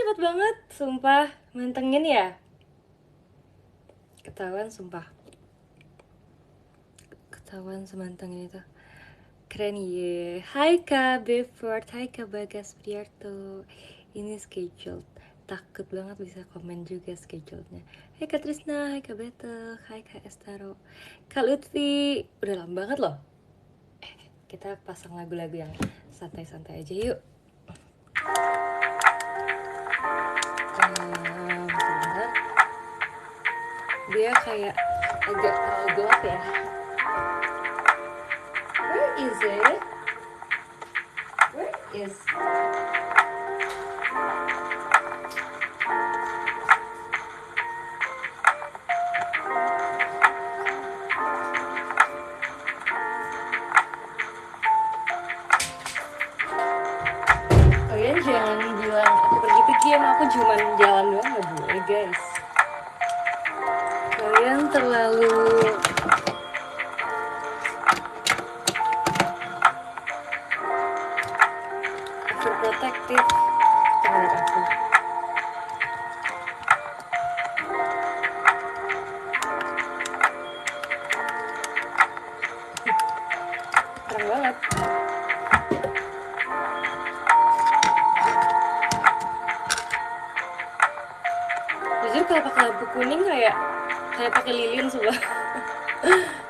cepet banget, sumpah. Mantengin ya. Ketahuan sumpah. Ketahuan semantengin itu. Keren ya. Hai Kak Beford, hai Kak Bagas Priarto. Ini scheduled. Takut banget bisa komen juga schedule-nya. Hai Kak Trisna, hai Kak Betel, hai Kak Estaro. Kak Lutfi, udah lama banget loh. Kita pasang lagu-lagu yang santai-santai aja yuk. Sebentar. Dia kayak agak terlalu gelap ya. Where is it? Where is? Kalian jangan bilang aku pergi-pergi sama aku cuman jalan doang, nggak boleh guys. Kalian terlalu overprotective terhadap aku. Keren banget. Jujur kalau pakai lampu kuning kayak pakai lilin sumpah.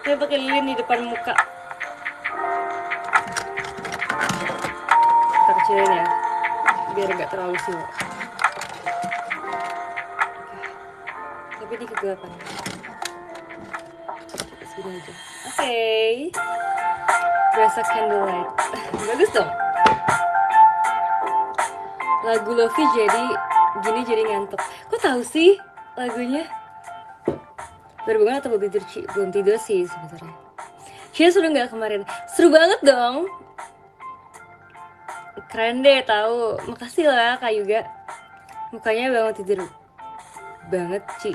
Kayak pakai lilin di depan muka. Kita kecilin ya, biar gak terlalu silau. Tapi di kegelapan. Segini aja. Oke. Berasa candlelight. Bagus dong. Lagu Lofi jadi gini jadi ngantuk. Kok tahu sih lagunya? Baru bangun atau belum tidur, Ci? Belum tidur sih sebenarnya. Cia sudah nggak kemarin? Seru banget dong. Keren deh tahu. Makasih lah Kak Yuga. Mukanya bangun tidur banget, Ci.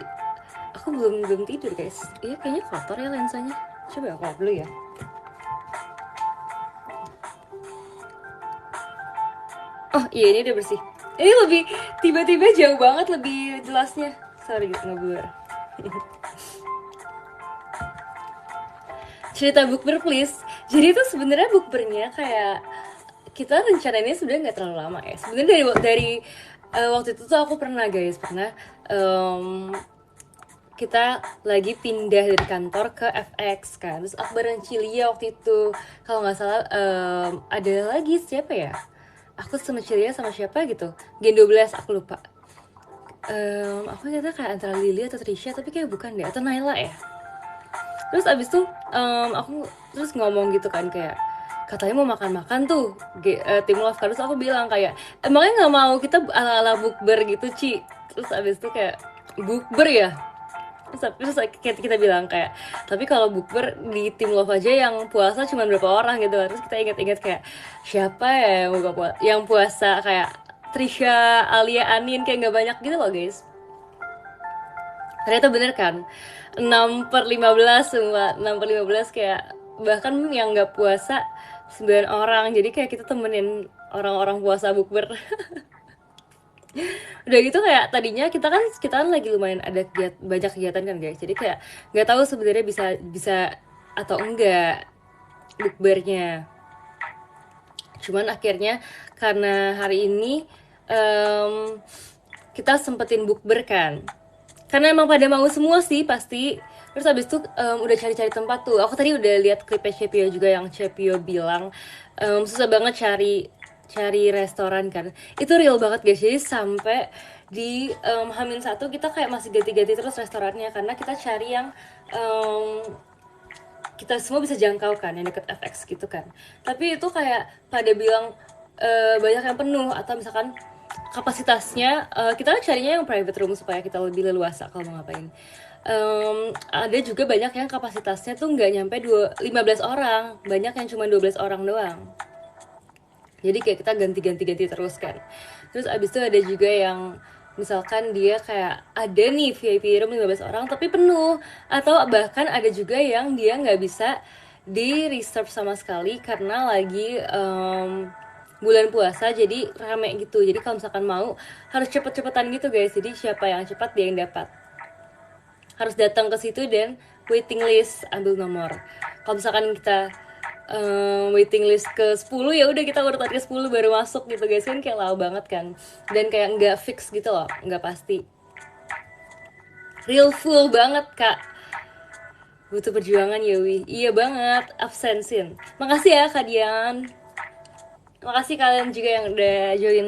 Aku belum tidur guys. Iya kayaknya kotor ya lensanya. Coba aku lihat dulu ya. Oh iya ini udah bersih. Ini lebih tiba-tiba jauh banget lebih jelasnya. Sorry gitu ngeblur. Cerita bukber please. Jadi itu sebenarnya bukbernya kayak kita rencananya sebenarnya nggak terlalu lama ya. Sebenarnya dari waktu itu tuh aku pernah kita lagi pindah dari kantor ke FX kan, terus Akbar dan Cilia waktu itu kalau nggak salah ada lagi siapa ya, aku sama Cilia sama siapa gitu, Gen 12 aku lupa. Aku kata kayak antara Lily atau Trisha tapi kayak bukan deh, atau Naila ya. Terus abis itu aku terus ngomong gitu kan kayak katanya mau makan-makan tuh tim love kan. Terus aku bilang kayak emangnya nggak mau kita ala-ala bukber gitu Ci. Terus abis itu kayak bukber ya. Terus kita bilang kayak tapi kalau bukber di tim love aja yang puasa cuma berapa orang gitu. Terus kita ingat-ingat kayak siapa ya yang puasa kayak Trisha, Alia, Anin kayak nggak banyak gitu loh guys. Ternyata bener kan 6/15 semua 6/15 kayak bahkan yang nggak puasa 9 orang, jadi kayak kita temenin orang-orang puasa bukber. Udah gitu kayak tadinya kita kan lagi lumayan ada banyak kegiatan kan guys, jadi kayak nggak tahu sebenarnya bisa atau enggak bukbernya. Cuman akhirnya karena hari ini kita sempetin bukber kan, karena emang pada mau semua sih pasti. Terus abis itu udah cari-cari tempat tuh. Aku tadi udah lihat klipnya Cepio juga yang Cepio bilang susah banget cari restoran kan. Itu real banget guys. Jadi sampai di H-1 kita kayak masih ganti-ganti terus restorannya karena kita cari yang kita semua bisa jangkau kan, yang deket FX gitu kan. Tapi itu kayak pada bilang banyak yang penuh atau misalkan kapasitasnya kita carinya yang private room supaya kita lebih leluasa kalau mau ngapain. Ada juga banyak yang kapasitasnya tuh nggak nyampe 15 orang, banyak yang cuma 12 orang doang. Jadi kayak kita ganti terus kan. Terus abis itu ada juga yang misalkan dia kayak ada nih VIP room 15 orang tapi penuh, atau bahkan ada juga yang dia nggak bisa di reserve sama sekali karena lagi bulan puasa jadi rame gitu. Jadi kalau misalkan mau harus cepet-cepetan gitu guys. Jadi siapa yang cepat dia yang dapat. Harus datang ke situ dan waiting list ambil nomor. Kalau misalkan kita waiting list ke 10 ya udah kita urutan ke 10 baru masuk gitu guys, kan kayak lama banget kan. Dan kayak nggak fix gitu loh, nggak pasti. Real full banget kak, butuh perjuangan ya Wi. Iya banget, absensin. Makasih ya Kak Dian. Makasih kalian juga yang udah join.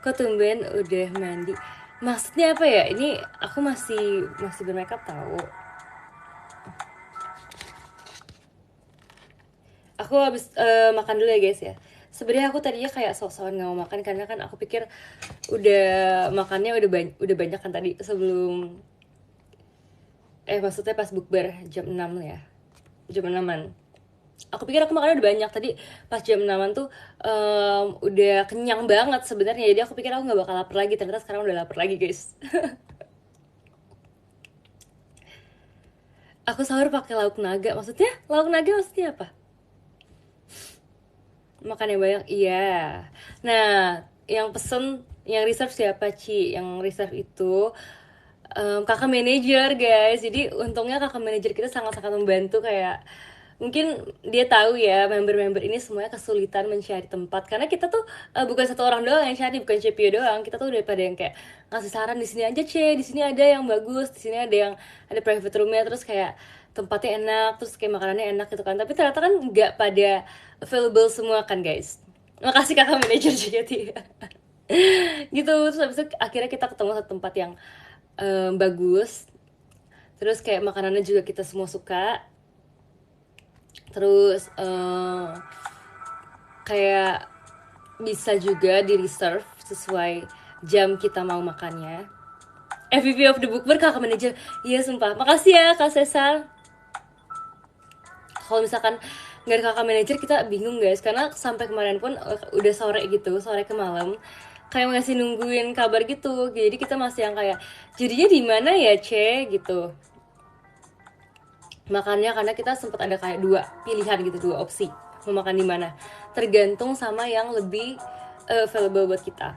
Kok tumben udah mandi? Maksudnya apa ya? Ini aku masih bermakeup tahu. Aku habis makan dulu ya guys ya. Sebenarnya aku tadinya kayak sok-sokan nggak mau makan karena kan aku pikir udah makannya udah banyak kan tadi sebelum maksudnya pas bukber jam 6 ya. Jam 6-an. Aku pikir aku makannya udah banyak tadi pas jam 6-an tuh udah kenyang banget sebenarnya. Jadi aku pikir aku nggak bakal lapar lagi, ternyata sekarang udah lapar lagi guys. Aku sahur pakai lauk naga. Maksudnya lauk naga maksudnya apa? Makan yang banyak, iya. Nah, yang pesen, yang reserve siapa, Ci? Yang reserve itu kakak manajer, guys. Jadi untungnya kakak manajer kita sangat-sangat membantu kayak mungkin dia tahu ya member-member ini semuanya kesulitan mencari tempat karena kita tuh bukan satu orang doang yang cari, bukan Cepio doang. Kita tuh daripada yang kayak ngasih saran di sini aja C, di sini ada yang bagus, di sini ada yang ada private roomnya, terus kayak tempatnya enak, terus kayak makanannya enak gitu kan. Tapi ternyata kan nggak pada available semua kan guys. Makasih kakak manajer juga Tia. Gitu, terus habis itu akhirnya kita ketemu satu tempat yang bagus, terus kayak makanannya juga kita semua suka, terus kayak bisa juga di reserve sesuai jam kita mau makannya. MVP of the Bookber kakak manajer, iya sumpah makasih ya kak Cesar. Kalau misalkan nggak ada kakak manajer kita bingung guys, karena sampai kemarin pun udah sore gitu, sore ke malam kayak masih nungguin kabar gitu. Jadi kita masih yang kayak jadinya di mana ya C gitu makannya, karena kita sempat ada kayak dua pilihan gitu, dua opsi mau makan di mana, tergantung sama yang lebih available buat kita.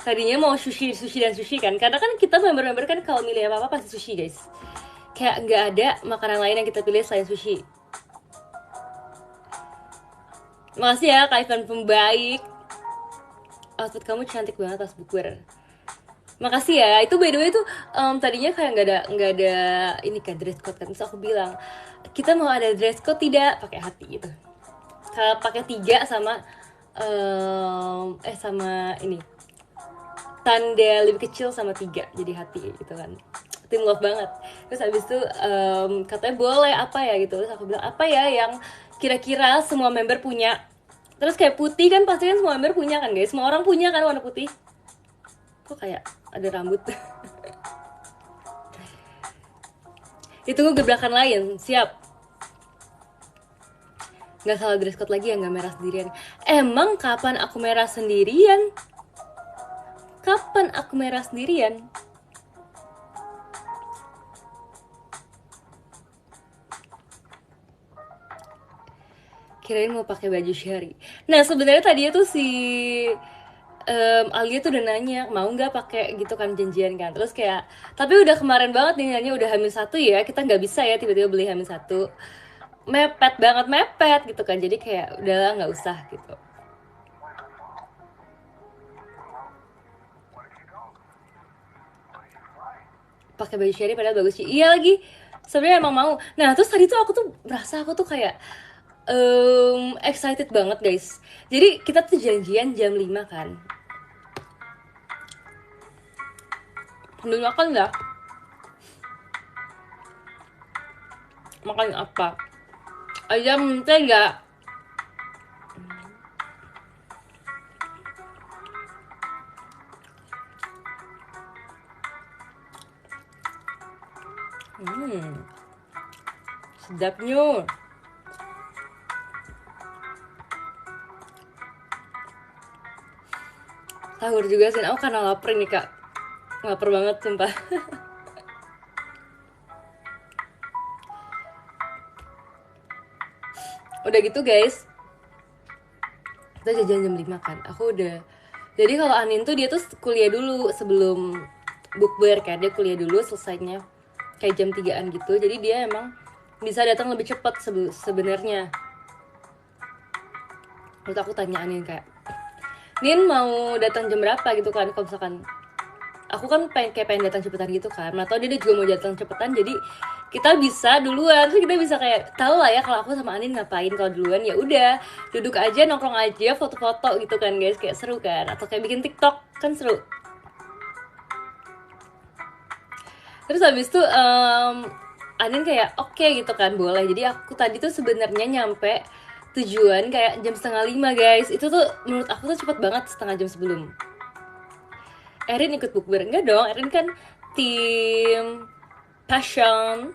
Tadinya mau sushi dan sushi kan, karena kan kita member-member kan kalau milih apa-apa pasti sushi guys, kayak nggak ada makanan lain yang kita pilih selain sushi. Makasih ya Kak Ivan pembaik, outfit kamu cantik banget pas bukber. Makasih ya. Itu by the way tuh tadinya kayak nggak ada ini kan dress code kan. Terus aku bilang kita mau ada dress code tidak, pakai hati gitu. Kalau pakai 3 sama sama ini tanda lebih kecil sama 3 jadi hati gitu kan. Tim love banget. Terus habis itu katanya boleh apa ya gitu. Terus aku bilang apa ya yang kira-kira semua member punya. Terus kayak putih kan pasti kan semua member punya kan guys. Semua orang punya kan warna putih. Kok kayak ada rambut. Ditunggu gebrakan lain, siap. Nggak salah dress code lagi ya, nggak merah sendirian. Emang kapan aku merah sendirian? Kapan aku merah sendirian? Kirain mau pakai baju syari. Nah sebenarnya tadi tuh si Alia tuh udah nanya mau nggak pakai gitu kan, janjian kan, terus kayak tapi udah kemarin banget nih nanya, udah hamil 1 ya, kita nggak bisa ya tiba-tiba beli hamil 1, mepet banget mepet gitu kan, jadi kayak udahlah nggak usah gitu. Pakai baju syari padahal bagus sih, iya lagi sebenarnya emang mau. Nah terus tadi tuh aku tuh merasa aku tuh kayak excited banget guys. Jadi kita tuh janjian jam 5 kan. Sambil makan nggak? Makan apa? Ayam mentega. Sedapnya. Sahur juga sih, aku karena lapar nih kak, lapar banget sumpah. Udah gitu guys, kita jajan jam 5 kan. Aku udah, jadi kalau Anin tuh dia tuh kuliah dulu sebelum bukber kan. Dia kuliah dulu selesainya kayak jam 3-an gitu. Jadi dia emang bisa datang lebih cepat sebenarnya. Terus aku tanya Anin kayak, Nin mau datang jam berapa gitu kan. Kalau misalkan aku kan pengen datang cepetan gitu kan, atau dia juga mau datang cepetan, jadi kita bisa duluan, terus kita bisa kayak tahu lah ya kalau aku sama Anin ngapain. Kalau duluan ya udah duduk aja, nongkrong aja, foto-foto gitu kan guys, kayak seru kan, atau kayak bikin TikTok kan seru. Terus habis itu Anin kayak oke gitu kan, boleh. Jadi aku tadi tuh sebenarnya nyampe tujuan kayak jam 4:30 guys. Itu tuh menurut aku tuh cepet banget, setengah jam sebelum. Erin ikut bukber? Enggak dong, Erin kan tim passion.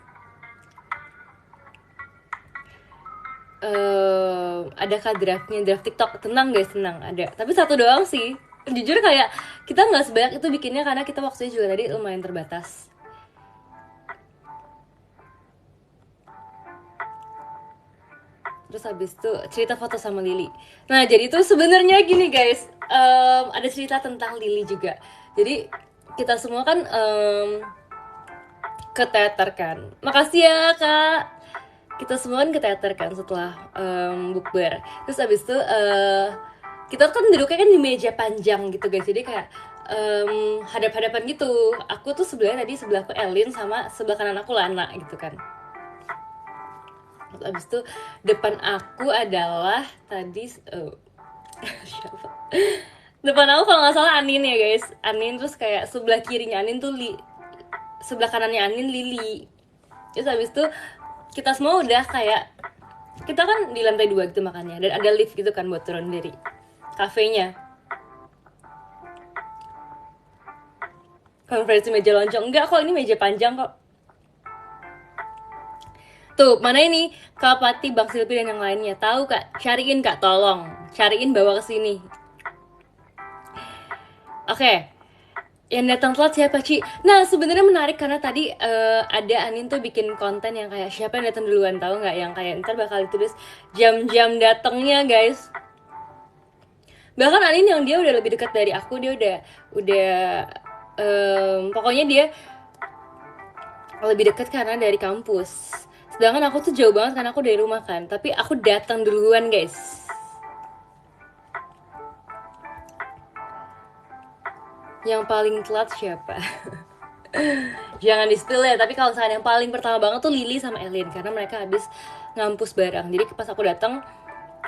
Adakah draftnya, draft TikTok? Tenang guys, tenang, ada. Tapi satu doang sih. Jujur kayak kita nggak sebanyak itu bikinnya karena kita waktunya juga tadi lumayan terbatas. Terus habis itu cerita foto sama Lily. Nah jadi tuh sebenarnya gini guys, ada cerita tentang Lily juga. Jadi kita semua kan ke teater kan. Makasih ya kak. Kita semua kan ke teater kan setelah bukber. Terus habis itu kita kan duduknya kan di meja panjang gitu guys. Jadi kayak hadap-hadapan gitu. Aku tuh sebelahnya tadi sebelahku Elin, sama sebelah kanan aku Lana gitu kan. Terus abis itu depan aku adalah tadi siapa? Depan aku kalau nggak salah Anin ya guys, Anin. Terus kayak sebelah kirinya Anin tuh sebelah kanannya Anin Lily. Terus abis itu kita semua udah kayak, kita kan di lantai 2 gitu makannya, dan ada lift gitu kan buat turun dari kafenya. Konferensi meja lonjong enggak kok, ini meja panjang kok. Tuh, mana ini Kak Pati, Bang Silpi, dan yang lainnya. Tahu Kak? Cariin Kak, tolong. Cariin, bawa ke sini. Oke. Yang datang telat siapa, Ci? Nah, sebenarnya menarik karena tadi ada Anin tuh bikin konten yang kayak siapa yang datang duluan, tahu nggak? Yang kayak ntar bakal ditulis jam-jam datangnya, guys. Bahkan Anin yang dia udah lebih dekat dari aku, dia udah pokoknya dia lebih dekat karena dari kampus. Sedangkan aku tuh jauh banget karena aku dari rumah kan. Tapi aku datang duluan guys. Yang paling telat siapa? Jangan di-spill ya. Tapi kalau misalnya yang paling pertama banget tuh Lily sama Elin, karena mereka habis ngampus bareng. Jadi pas aku datang,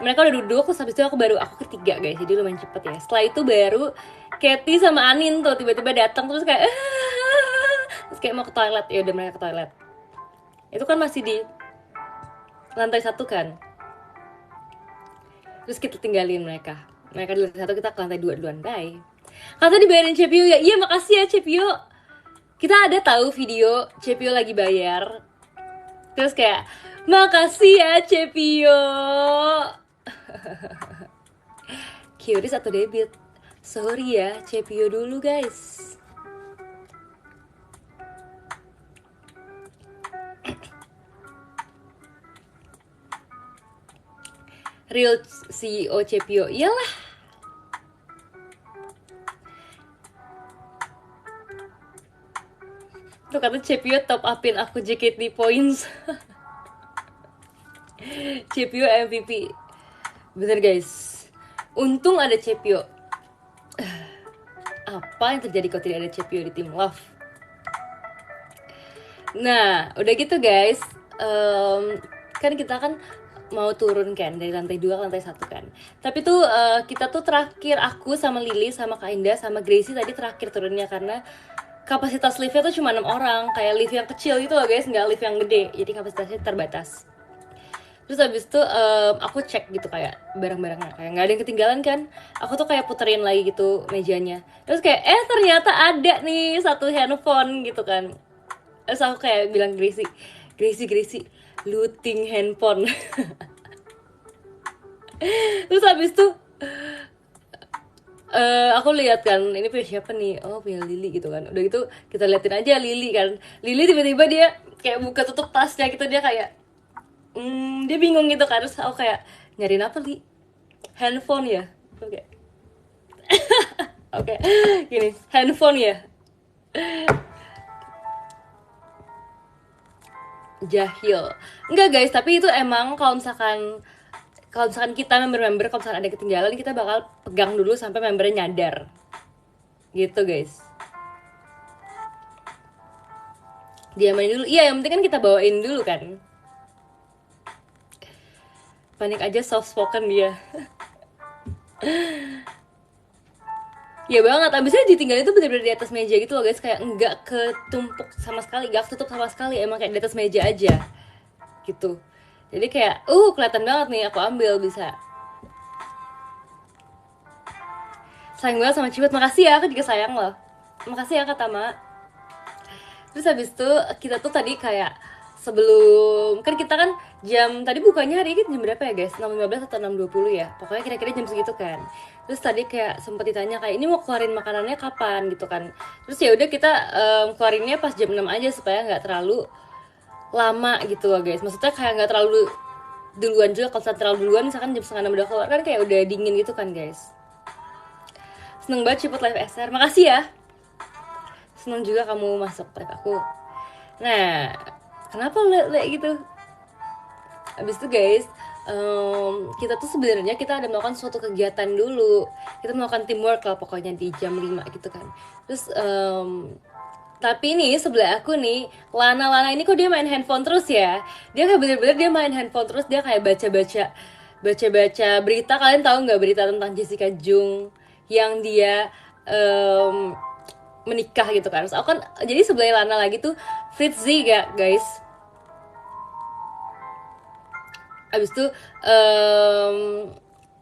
mereka udah duduk. Terus habis itu aku ketiga guys. Jadi lumayan cepet ya. Setelah itu baru Katy sama Anin tuh tiba-tiba datang, terus kayak terus kayak mau ke toilet. Ya udah, mereka ke toilet. Itu kan masih di lantai 1 kan. Terus kita tinggalin mereka di lantai 1, kita ke lantai 2 duluan. Bye. Kata dibayarin Cepio ya. Iya makasih ya Cepio. Kita ada tahu video Cepio lagi bayar. Terus kayak makasih ya Cepio. Qris atau debit? Sorry ya, Cepio dulu guys. Real CEO Cepio, iyalah. Tuh kata Cepio top upin aku JKT points. Cepio MVP. Bener guys. Untung ada Cepio. Apa yang terjadi kalau tidak ada Cepio di tim Love? Nah, udah gitu guys. Kan kita kan mau turun kan dari lantai 2 ke lantai 1 kan. Tapi tuh kita tuh terakhir, aku sama Lily sama Kak Indah sama Gracie tadi terakhir turunnya karena kapasitas liftnya tuh cuma 6 orang, kayak lift yang kecil gitu loh guys, nggak lift yang gede, jadi kapasitasnya terbatas. Terus habis itu aku cek gitu kayak barang-barangnya, kayak nggak ada yang ketinggalan kan. Aku tuh kayak puterin lagi gitu mejanya, terus kayak ternyata ada nih satu handphone gitu kan. Terus aku kayak bilang Gracie, looting handphone. Terus habis itu aku lihat kan, ini punya siapa nih? Oh punya Lily gitu kan. Udah gitu kita liatin aja Lily kan. Lily tiba-tiba dia kayak buka tutup tasnya gitu, dia kayak Dia bingung gitu kan, terus aku kayak nyariin apa Li? Handphone ya? Oke. Oke, gini, handphone ya? Jahil. Enggak guys, tapi itu emang kalau misalkan kita member-member, kalau misalkan ada ketinggalan, kita bakal pegang dulu sampai membernya nyadar. Gitu guys. Diamain dulu. Iya, yang penting kan kita bawain dulu kan. Panik aja, soft spoken dia. Ya banget, abisnya ditinggalin itu bener-bener di atas meja gitu loh guys. Kayak nggak ketumpuk sama sekali, nggak ketutup sama sekali. Emang kayak di atas meja aja gitu. Jadi kayak, kelihatan banget nih, aku ambil bisa. Sayang banget sama Cibet, makasih ya, aku juga sayang loh. Makasih ya Kak Tama. Terus habis itu kita tuh tadi kayak sebelum kan kita kan jam tadi bukanya hari ini jam berapa ya guys? 6.15 atau 6.20 ya? Pokoknya kira-kira jam segitu kan. Terus tadi kayak sempat ditanya kayak ini mau keluarin makanannya kapan gitu kan. Terus ya udah kita keluarinnya pas jam 6 aja supaya nggak terlalu lama gitu loh guys. Maksudnya kayak nggak terlalu duluan juga. Kalau terlalu duluan misalkan jam setengah 6 udah keluar kan kayak udah dingin gitu kan guys. Seneng banget cepet live SR. Makasih ya. Seneng juga kamu masuk live aku. Nah, kenapa le gitu? Abis itu guys, kita tuh sebenarnya kita ada melakukan suatu kegiatan dulu. Kita melakukan teamwork lah pokoknya di jam 5 gitu kan. Terus tapi nih sebelah aku nih Lana ini kok dia main handphone terus ya. Dia kayak bener-bener dia main handphone terus. Dia kayak baca-baca berita. Kalian tahu nggak berita tentang Jessica Jung yang dia menikah gitu kan. Terus aku kan jadi sebelah Lana lagi tuh Fritzy gak guys. Abis itu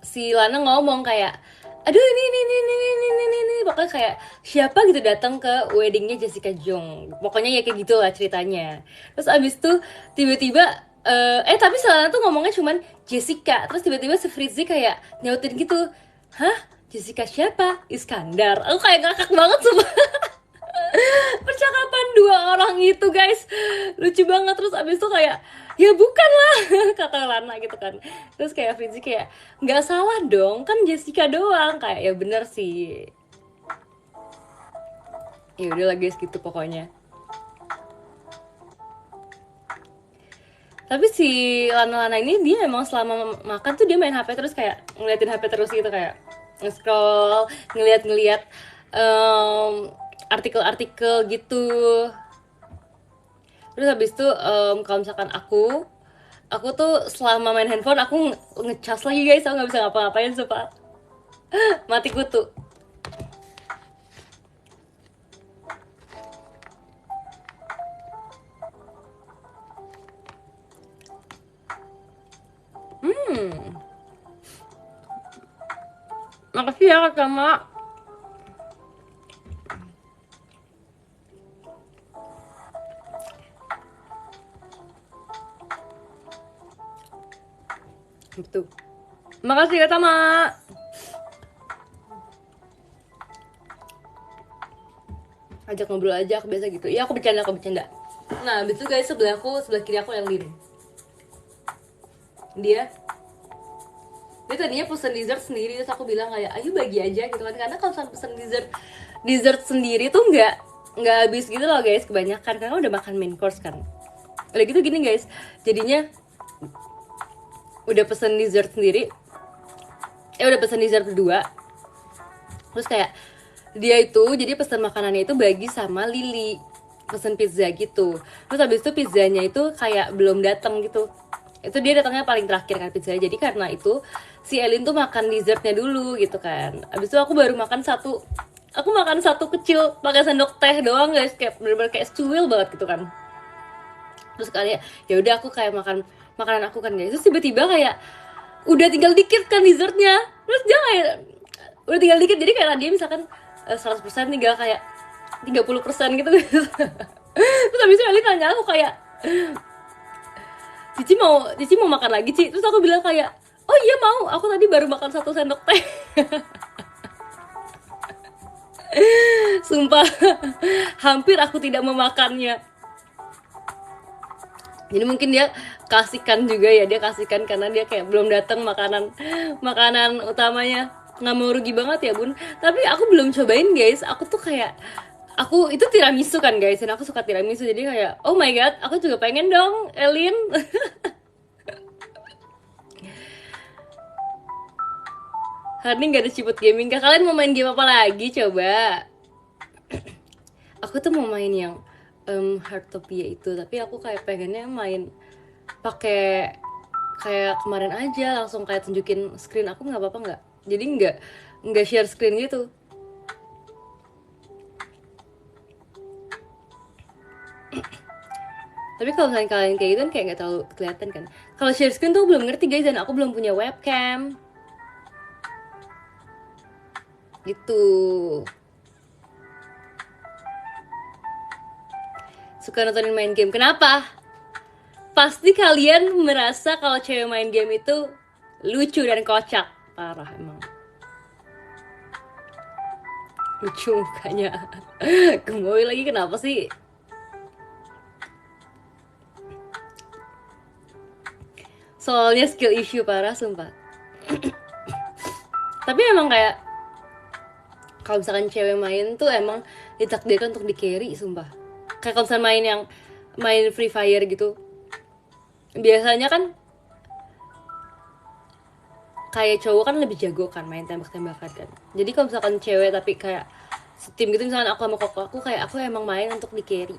si Lana ngomong kayak aduh ini pokoknya kayak siapa gitu datang ke weddingnya Jessica Jung, pokoknya ya kayak gitulah ceritanya. Terus abis itu tiba-tiba tapi si Lana tuh ngomongnya cuman Jessica, terus tiba-tiba si Fritzy kayak nyautin gitu, hah Jessica siapa? Iskandar. Aku kayak ngakak banget sumpah. Percakapan dua orang itu guys lucu banget. Terus abis itu kayak ya bukan lah kata Lana gitu kan. Terus kayak Fitzy kayak nggak salah dong kan Jessica doang, kayak ya bener sih. Ya udah lah guys gitu pokoknya. Tapi si Lana ini dia emang selama makan tuh dia main HP terus, kayak ngeliatin HP terus gitu, kayak nge-scroll, ngeliat artikel-artikel gitu. Terus habis itu kalau misalkan aku tuh selama main handphone aku ngecas lagi guys, aku nggak bisa ngapa-ngapain sumpah. Mati kutu. Makasih ya Kak Tama. Gitu. Makasih Kak Tama. Ajak ngobrol aja, aku biasa gitu. Iya aku bercanda. Nah abis itu guys sebelah kiri aku yang Lin. Dia tadinya pesen dessert sendiri, terus aku bilang kayak ayo bagi aja gitu kan, karena kalau pesen dessert sendiri tuh nggak habis gitu loh guys, kebanyakan karena udah makan main course kan. Udah gitu gini guys, jadinya udah pesen dessert sendiri, udah pesen dessert kedua, terus kayak dia itu jadi pesen makanannya itu bagi sama Lily, pesen pizza gitu. Terus habis itu pizzanya itu kayak belum datang gitu, itu dia datangnya paling terakhir kan pizzanya. Jadi karena itu si Elin tuh makan dessertnya dulu gitu kan. Abis itu aku baru makan satu kecil pakai sendok teh doang guys, kayak bener-bener kayak secuil banget gitu kan. Terus kayak ya udah aku kayak makan makanan aku kan guys. Terus tiba-tiba kayak udah tinggal dikit kan dessertnya. Terus dia kayak udah tinggal dikit, jadi kayak dia misalkan 100% tinggal kayak 30% gitu guys. Terus abis itu Elin nanya aku kayak Cici mau makan lagi Ci? Terus aku bilang kayak oh iya mau, aku tadi baru makan 1 sendok teh. Sumpah hampir aku tidak memakannya. Jadi mungkin dia kasihkan juga ya, dia kasihkan karena dia kayak belum datang makanan makanan utamanya. Nggak mau rugi banget ya bun. Tapi aku belum cobain guys. Aku tuh kayak aku itu tiramisu kan guys, dan aku suka tiramisu jadi kayak oh my god, aku juga pengen dong, Elin. Hari ini nggak ada Ciput Gaming kah? Kalian mau main game apa lagi coba? Aku tuh mau main yang Heartopia itu, tapi aku kayak pengennya main pakai kayak kemarin aja langsung kayak tunjukin screen aku, nggak apa-apa nggak? Jadi nggak share screen gitu. Tapi kalau misalnya kalian kayak gitu kan kayak nggak terlalu kelihatan kan. Kalau share screen tuh belum ngerti guys, dan aku belum punya webcam. Gitu. Suka nontonin main game. Kenapa? Pasti kalian merasa kalau cewek main game itu lucu dan kocak. Parah emang. Lucu mukanya. Gemoy lagi, kenapa sih? Soalnya skill issue parah sumpah. Tapi emang kayak kalau misalkan cewek main tuh emang ditakdirkan untuk di carry sumpah. Kayak kalau misalkan main Free Fire gitu, biasanya kan kayak cowok kan lebih jago kan main tembak-tembakan kan. Jadi kalau misalkan cewek tapi kayak setim gitu, misalkan aku sama koko aku, kayak aku emang main untuk di carry.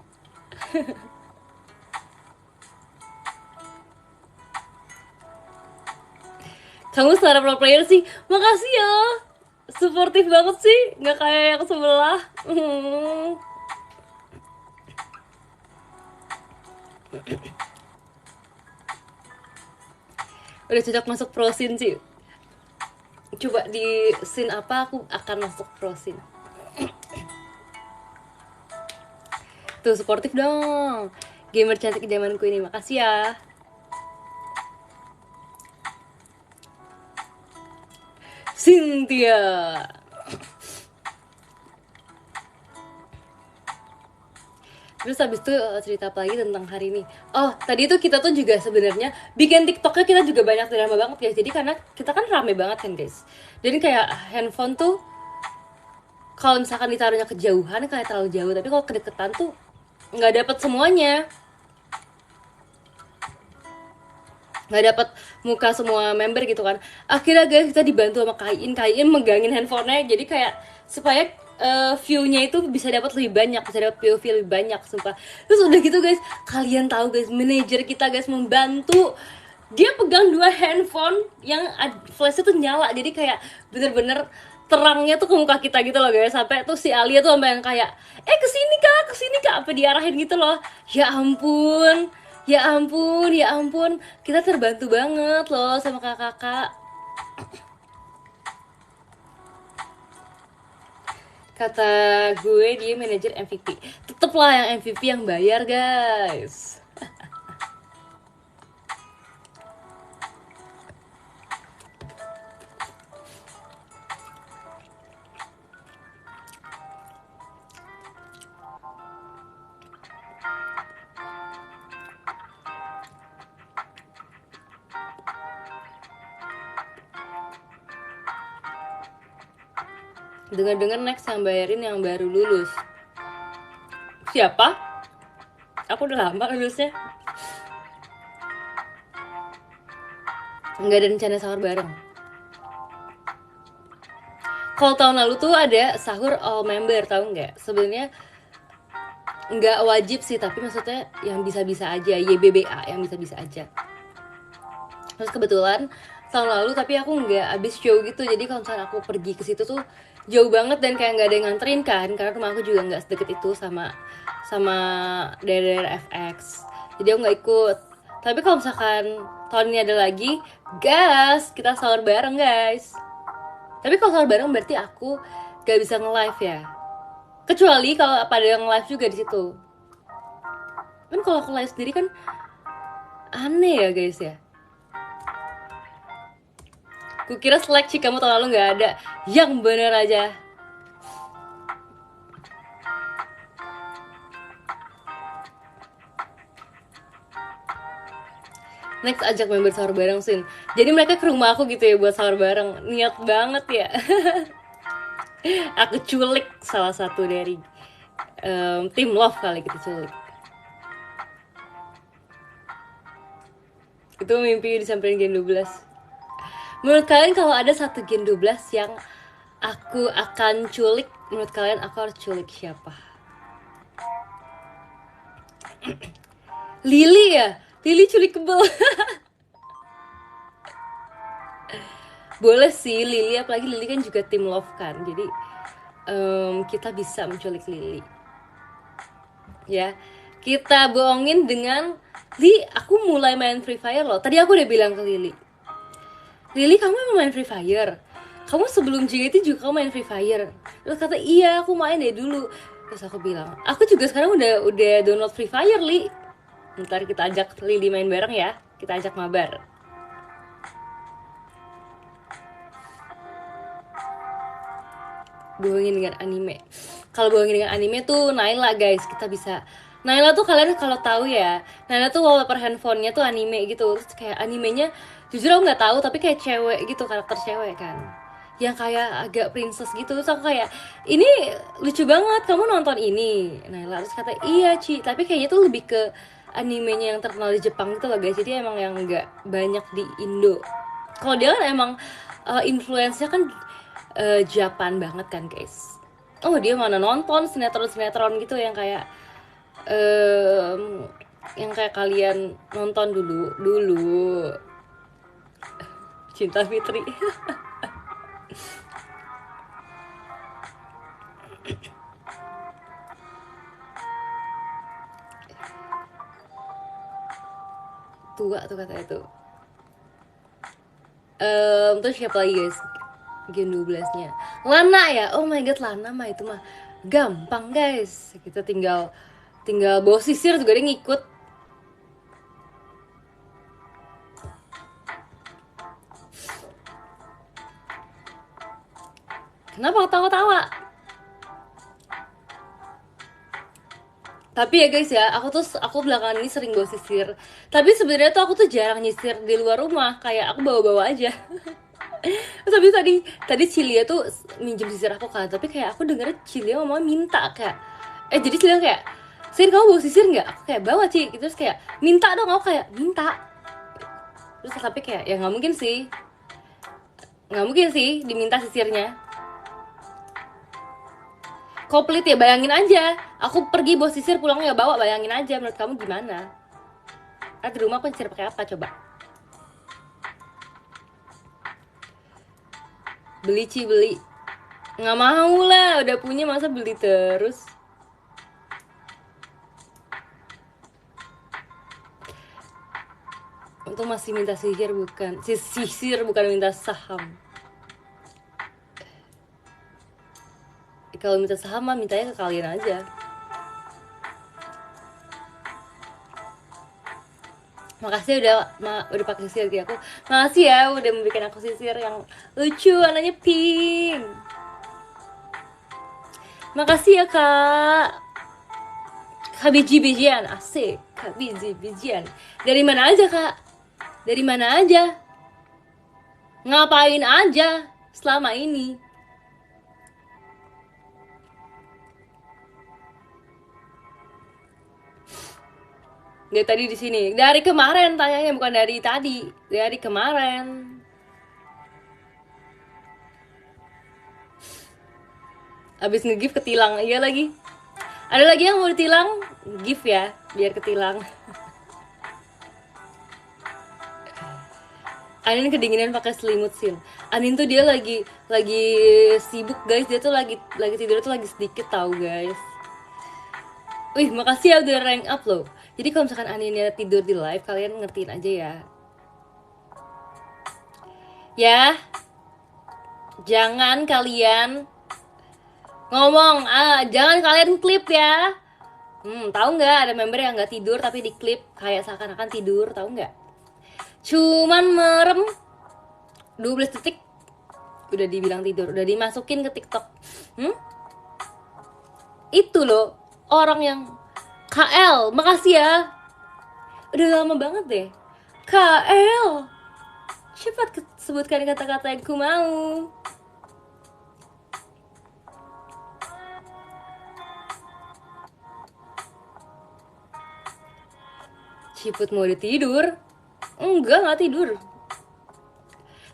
Kamu secara pro player sih, makasih ya. Suportif banget sih, nggak kayak yang sebelah. Udah cocok masuk prosin sih. Coba di scene apa aku akan masuk prosin. Tuh suportif dong. Gamer cantik zamanku ini, makasih ya. Cynthia. Terus habis itu cerita apa lagi tentang hari ini? Oh, tadi tuh kita tuh juga sebenarnya bikin TikToknya kita juga banyak drama banget guys. Jadi karena kita kan rame banget kan guys. Jadi kayak handphone tuh kalau misalkan ditaruhnya kejauhan kayak terlalu jauh, tapi kalau kedeketan tuh nggak dapet semuanya. Nggak dapat muka semua member gitu kan. Akhirnya guys kita dibantu sama Kain megangin handphonenya, jadi kayak supaya view-nya itu bisa dapat lebih banyak, bisa dapat POV lebih banyak sumpah. Terus udah gitu guys, kalian tahu guys, manajer kita guys membantu, dia pegang dua handphone yang flashnya tuh nyala, jadi kayak bener-bener terangnya tuh ke muka kita gitu loh guys. Sampai tuh si Alia tuh sampai yang kayak kesini kak, apa diarahin gitu loh. Ya ampun, ya ampun, ya ampun, kita terbantu banget loh sama kakak-kakak. Kata gue dia manajer MVP. Tetep lah yang MVP yang bayar guys. Dengar-dengar next yang bayarin yang baru lulus. Siapa? Aku udah lama lulusnya. Nggak ada rencana sahur bareng. Kalau tahun lalu tuh ada sahur all member, tahu nggak? Sebenarnya nggak wajib sih, tapi maksudnya yang bisa-bisa aja, YBBA yang bisa-bisa aja. Terus kebetulan tahun lalu tapi aku nggak abis show gitu, jadi kalau misalnya aku pergi ke situ tuh jauh banget dan kayak nggak ada yang nganterin kan, karena rumah aku juga nggak sedekat itu sama sama daerah FX, jadi aku nggak ikut. Tapi kalau misalkan tahun ini ada lagi, gas kita sahur bareng guys. Tapi kalau sahur bareng berarti aku gak bisa nge-live ya, kecuali kalau pada yang live juga di situ. Kan kalau aku live sendiri kan aneh ya guys ya. Kukira seleksi kamu tahun lalu nggak ada. Yang bener aja. Next ajak member sahur bareng Sin. Jadi mereka ke rumah aku gitu ya buat sahur bareng. Niat banget ya. Aku culik salah satu dari tim love kali kita culik. Itu mimpi disamperin Gen 12. Menurut kalian kalau ada satu Gen 12 yang aku akan culik, menurut kalian aku harus culik siapa? Lily ya? Lily culikable. Boleh sih Lily, apalagi Lily kan juga tim love kan. Jadi kita bisa menculik Lily. Ya, kita bohongin dengan Li, aku mulai main Free Fire loh. Tadi aku udah bilang ke Lily, Lily kamu emang main Free Fire? Kamu sebelum JKT juga kamu main Free Fire? Terus kata iya aku main dari dulu. Terus aku bilang, aku juga sekarang udah download Free Fire Li. Ntar kita ajak Lily main bareng ya. Kita ajak mabar. Bohongin dengan anime. Kalau bohongin dengan anime tuh Naila guys, kita bisa. Naila tuh kalian kalau tahu ya, Naila tuh wallpaper handphonenya tuh anime gitu. Terus kayak animenya jujur aku nggak tahu tapi kayak cewek gitu, karakter cewek kan. Yang kayak agak princess gitu. Terus aku kayak, ini lucu banget, kamu nonton ini? Naila terus kata, iya Ci, tapi kayaknya tuh lebih ke animenya yang terkenal di Jepang gitu loh guys. Jadi emang yang nggak banyak di Indo. Kalau dia kan emang influence-nya kan Japan banget kan guys. Oh dia mana nonton sinetron gitu yang kayak kalian nonton dulu Cinta Fitri. Tua tuh kata itu. Terus siapa lagi guys? Gen 12 nya Lana ya, oh my god Lana mah itu mah gampang guys, kita tinggal bawa sisir juga dia ngikut. Kenapa ketawa-tawa? Tapi ya guys ya, aku belakangan ini sering bawa sisir. Tapi sebenarnya tuh aku tuh jarang nyisir di luar rumah, kayak aku bawa-bawa aja. Tapi tadi Cilia tuh minjem sisir aku kan, tapi kayak aku denger Cilia ngomongnya minta kayak, jadi Cilia kayak, Sin kamu bawa sisir nggak? Aku kayak bawa Ci, terus kayak minta dong, aku kayak minta. Terus tapi kayak ya nggak mungkin sih diminta sisirnya. Komplit ya, bayangin aja, aku pergi bawa sisir pulang nggak bawa, bayangin aja menurut kamu gimana? Di rumah aku sisir pakai apa coba? Beli Ci, beli. Nggak mau lah, udah punya masa beli terus. Untuk masih minta sisir bukan minta saham. Kalau minta saham mah mintanya ke kalian aja. Makasih udah pakai sisir di aku. Makasih ya udah membuat aku sisir yang lucu, warnanya pink. Makasih ya kak. Kak biji-bijian, asik. Kak biji-bijian. Dari mana aja kak? Dari mana aja? Ngapain aja selama ini? Dari tadi di sini. Dari kemarin tanyanya, bukan dari tadi. Dari kemarin. Abis nge-gift ketilang. Iya lagi. Ada lagi yang mau ditilang? Gift ya, biar ketilang. Anin kedinginan pakai selimut Sin. Anin tuh dia lagi sibuk guys. Dia tuh lagi tidur tuh lagi sedikit tahu guys. Wih, makasih ya udah rank up loh. Jadi kalau misalkan Aninnya tidur di live, kalian ngertiin aja ya. Ya, jangan kalian ngomong, jangan kalian klip ya. Tahu nggak ada member yang nggak tidur tapi di klip kayak seakan-akan tidur, tahu nggak? Cuman merem 12 detik udah dibilang tidur, udah dimasukin ke TikTok. Itu loh orang yang KL, makasih ya. Udah lama banget deh KL, cepat sebutkan kata-kata yang ku mau. Ciput mau tidur? Enggak tidur.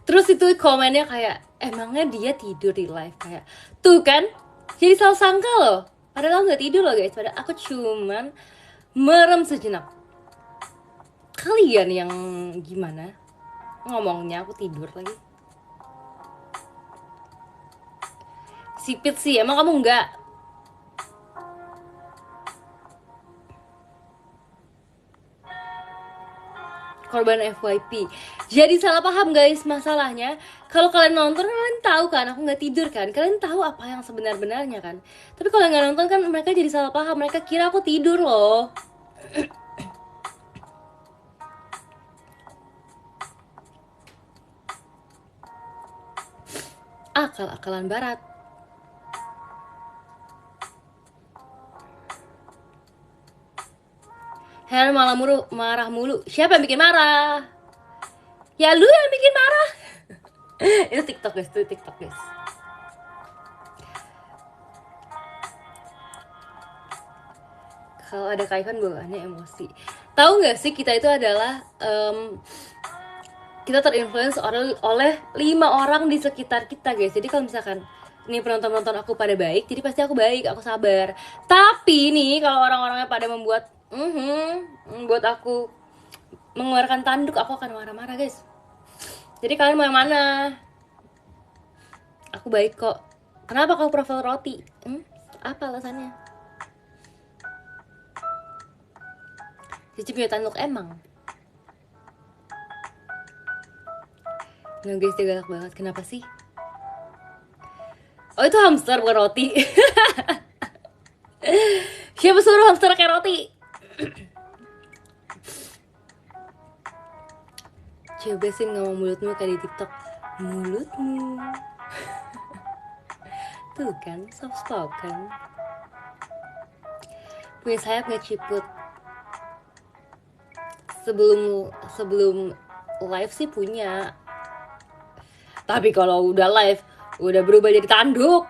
Terus itu komennya kayak, emangnya dia tidur di live? Kayak, tuh kan, jadi salah sangka loh. Padahal aku gak tidur loh guys, padahal aku cuman merem sejenak. Kalian yang gimana? Ngomongnya aku tidur lagi. Sipit sih, emang kamu enggak? Korban FYP. Jadi salah paham guys, masalahnya kalau kalian nonton kalian tahu kan aku nggak tidur kan, kalian tahu apa yang sebenar-benarnya kan. Tapi kalau nggak nonton kan mereka jadi salah paham, mereka kira aku tidur loh. Akal-akalan barat. Heran malah marah mulu. Siapa yang bikin marah? Ya lu yang bikin marah. Itu TikTok guys, itu TikTok guys. Kalau ada Kak Ivan bawaannya emosi. Tahu nggak sih kita itu adalah kita terinfluence oleh 5 orang di sekitar kita guys. Jadi kalau misalkan ini penonton-penonton aku pada baik, jadi pasti aku baik, aku sabar. Tapi nih kalau orang-orangnya pada membuat aku mengeluarkan tanduk, aku akan marah-marah guys. Jadi kalian mau yang mana? Aku baik kok. Kenapa kau profil roti? Apa alasannya? Cici punya tanduk emang. Nah guys, dia galak banget. Kenapa sih? Oh itu hamster bukan roti. Siapa suruh hamster kayak roti? Coba sih ngomong mulutmu kayak di TikTok. Mulutmu. Tuh kan, soft spoken. Punya sayap gak Ciput? Sebelum live sih punya. Tapi kalau udah live, udah berubah jadi tanduk.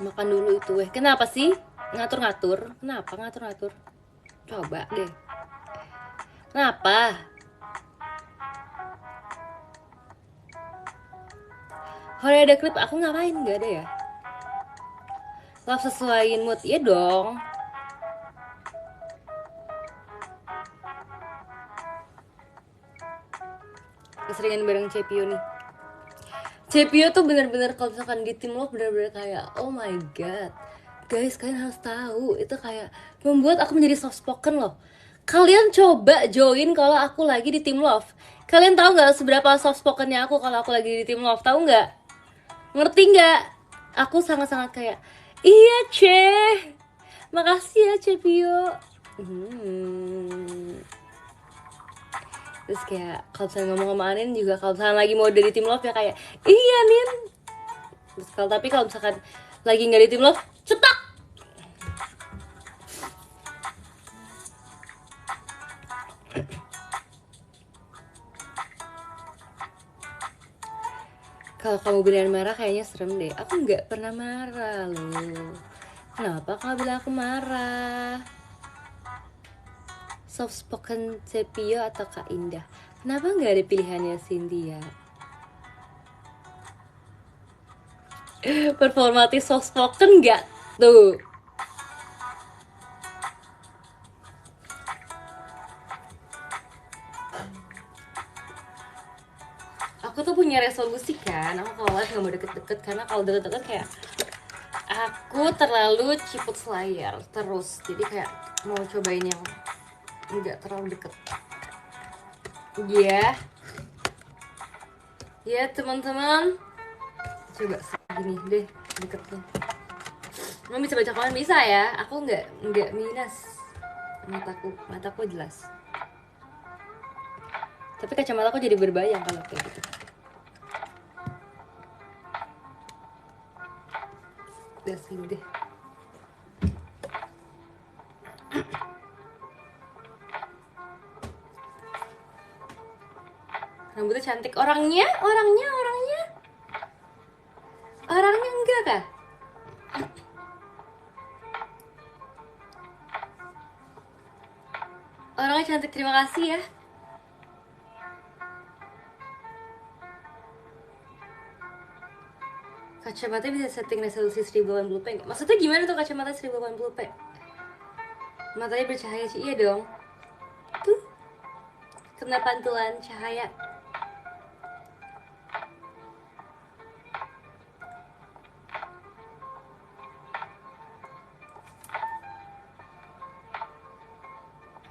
Makan dulu itu weh. Kenapa sih? Ngatur-ngatur. Kenapa ngatur-ngatur? Coba deh. Kenapa? Kalau ada klip aku ngapain? Gak ada ya? Love sesuaiin mood. Iya dong. Keseringan bareng Cepio nih. Cepio tuh bener-bener kalau misalkan di tim love bener-bener kayak oh my god guys, kalian harus tahu itu kayak membuat aku menjadi soft spoken loh. Kalian coba join kalau aku lagi di tim love. Kalian tahu nggak seberapa soft spokennya aku kalau aku lagi di tim love? Tahu nggak? Ngerti nggak? Aku sangat-sangat kayak iya Ceh, makasih ya Cepio. Terus kayak kalau misalnya ngomong sama Anin juga kalau misalnya lagi mau dari tim love ya kayak iya Nin. Terus tapi kalau misalkan lagi nggak di tim love cetak. Kalau kamu bilang marah kayaknya serem deh. Aku nggak pernah marah loh. Kenapa kamu bilang aku marah? Soft spoken Cepio atau Kak Indah? Kenapa nggak ada pilihannya Cynthia? Performatif soft spoken nggak tuh? Aku tuh punya resolusi kan, aku kalau live gak mau deket-deket karena kalau deket-deket kayak aku terlalu ciput selayar terus, jadi kayak mau cobain yang nggak terlalu deket. Iya, ya teman-teman, coba segini deh deket tuh. Mau bisa baca komen bisa ya, aku nggak minus mataku jelas. Tapi kacamata aku jadi berbayang kalau kayak gitu. Udah sini deh. Rambutnya cantik. Orangnya enggak kah? Orangnya cantik, terima kasih ya. Kacamata bisa setting resolusi 1080p nggak? Maksudnya gimana tuh kacamata 1080p? Matanya bercahaya sih, iya dong. Tuh, kena pantulan cahaya.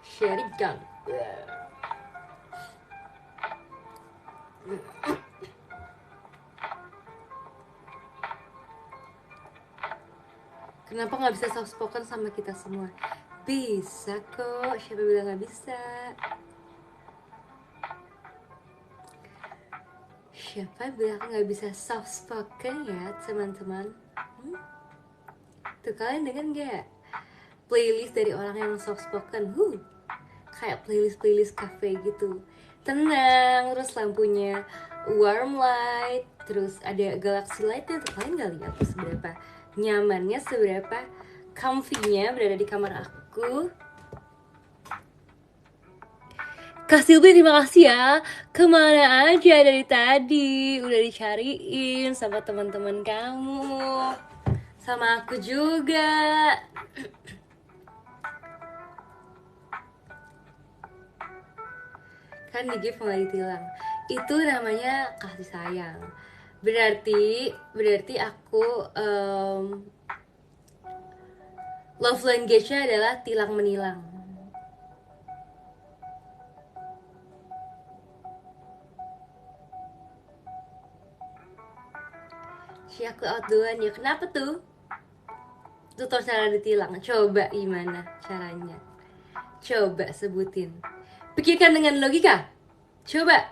Sheridan. Kenapa nggak bisa soft spoken sama kita semua? Bisa kok, siapa bilang nggak bisa? Siapa bilang nggak bisa soft spoken ya teman-teman? Tuh kalian denger nggak? Playlist dari orang yang soft spoken, kayak playlist cafe gitu. Tenang, terus lampunya warm light, terus ada galaxy lightnya. Tuh kalian nggak lihat tuh seberapa nyamannya, seberapa comfy-nya berada di kamar aku. Kak Silvi, terima kasih ya. Kemana aja dari tadi? Udah dicariin sama teman-teman kamu, sama aku juga. Kan di gift mulai ditilang. Itu namanya kasih sayang. Berarti aku love language-nya adalah tilang menilang. Si aku out duluan ya. Kenapa tuh? Tutor cara ditilang. Coba gimana caranya? Coba sebutin. Pikirkan dengan logika. Coba.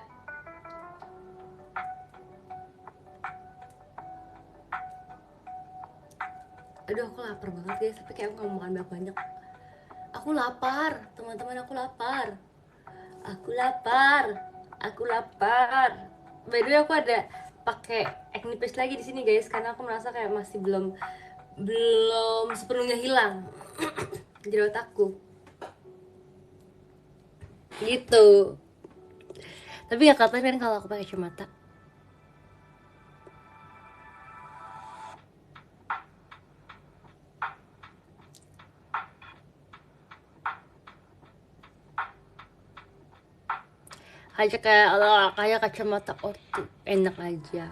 Aduh, aku lapar banget guys. Tapi kayak aku gak mau makan banyak. Aku lapar, teman-teman, aku lapar. By the way, aku ada pakai acne paste lagi di sini guys, karena aku merasa kayak masih belum sepenuhnya hilang jerawat aku. Gitu. Tapi gak kelihatan kan kalau aku pakai kacamata. Kayak kacamata ortu, enak aja.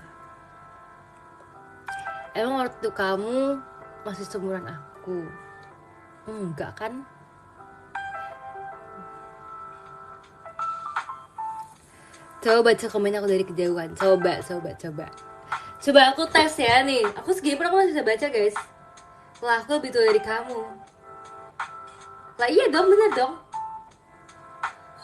Emang ortu kamu masih seumuran aku? Enggak kan? Coba baca komen aku dari kejauhan. Coba aku tes ya nih. Aku segini pun aku masih bisa baca guys. Lah aku lebih tua dari kamu. Lah iya dong, bener dong.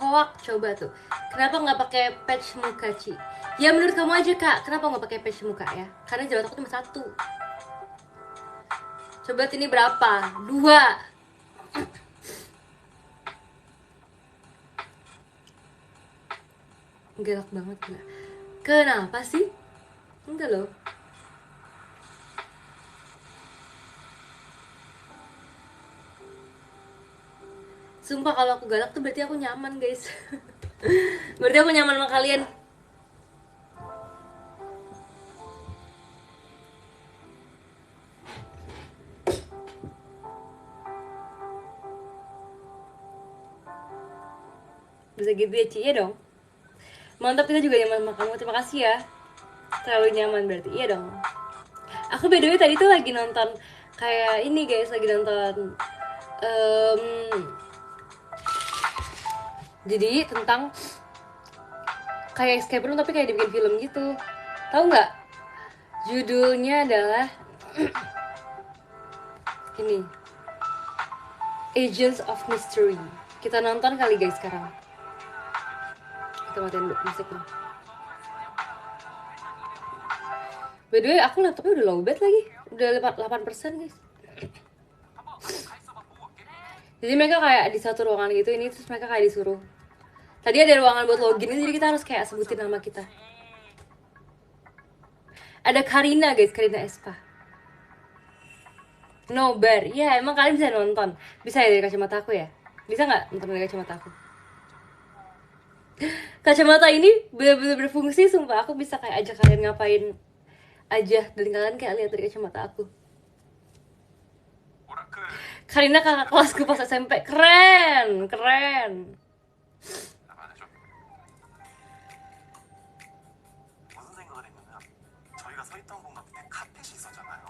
Hoak, coba tuh. Kenapa nggak pakai patch muka, Ci? Ya menurut kamu aja kak, kenapa nggak pakai patch muka ya? Karena jerawat aku cuma 1. Coba ini berapa? 2. Galak banget gila. Kenapa sih? Enggak loh. Sumpah kalau aku galak tuh berarti aku nyaman guys. Berarti aku nyaman sama kalian. Bisa gitu ya Ci, ya dong. Mantap, kita juga nyaman sama kamu, terima kasih ya. Terlalu nyaman berarti, iya dong. Aku by the way tadi tuh lagi nonton kayak ini guys, lagi nonton jadi tentang kayak escape room tapi kayak dibikin film gitu. Tahu nggak? Judulnya adalah ini, Agents of Mystery. Kita nonton kali guys sekarang. Kita matiin dulu musiknya. By the way, aku laptopnya udah lowbat lagi. Udah 8% guys. Jadi mereka kayak di satu ruangan gitu, ini terus mereka kayak disuruh Tadi ada ruangan buat login, jadi kita harus kayak sebutin nama kita. Ada Karina guys, Karina Espa. Nobar, ya emang kalian bisa nonton. Bisa ya dari kacamata aku ya? Bisa nggak nonton dari kacamata aku? Kacamata ini bener-bener berfungsi, sumpah. Aku bisa kayak ajak kalian ngapain aja, dan kalian kayak lihat dari kacamata aku. Karina kakak kelasku pas SMP, keren, keren. 무슨 생각을 했냐면 저희가 서 있던 공간 밑에 카펫이 있었잖아요.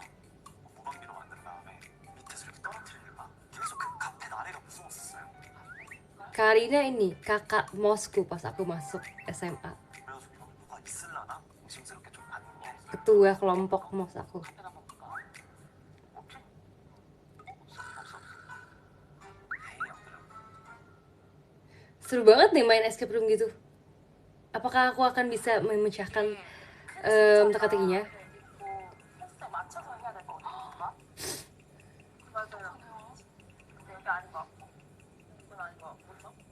무방비로 만든 다음에 밑에서 이렇게 떨어뜨리니까 계속 그 카펫 아래가 무서웠었어요. Karina ini kakak mosku pas aku masuk SMA. 그래서 이거 누가 있을라나 의심스럽게 좀 봤는데 Ketua kelompok mos aku. 카펫 한번 볼까? 없지? 없어. 에이 없더라고. Seru banget nih main escape room gitu. Apakah aku akan bisa memecahkan teka-tekinya? 횟수 맞춰서 해야 될 것 같아. 맞아요. 근데 여기 아닌 것 같고, 이건 아닌 것 같고, 그죠? 이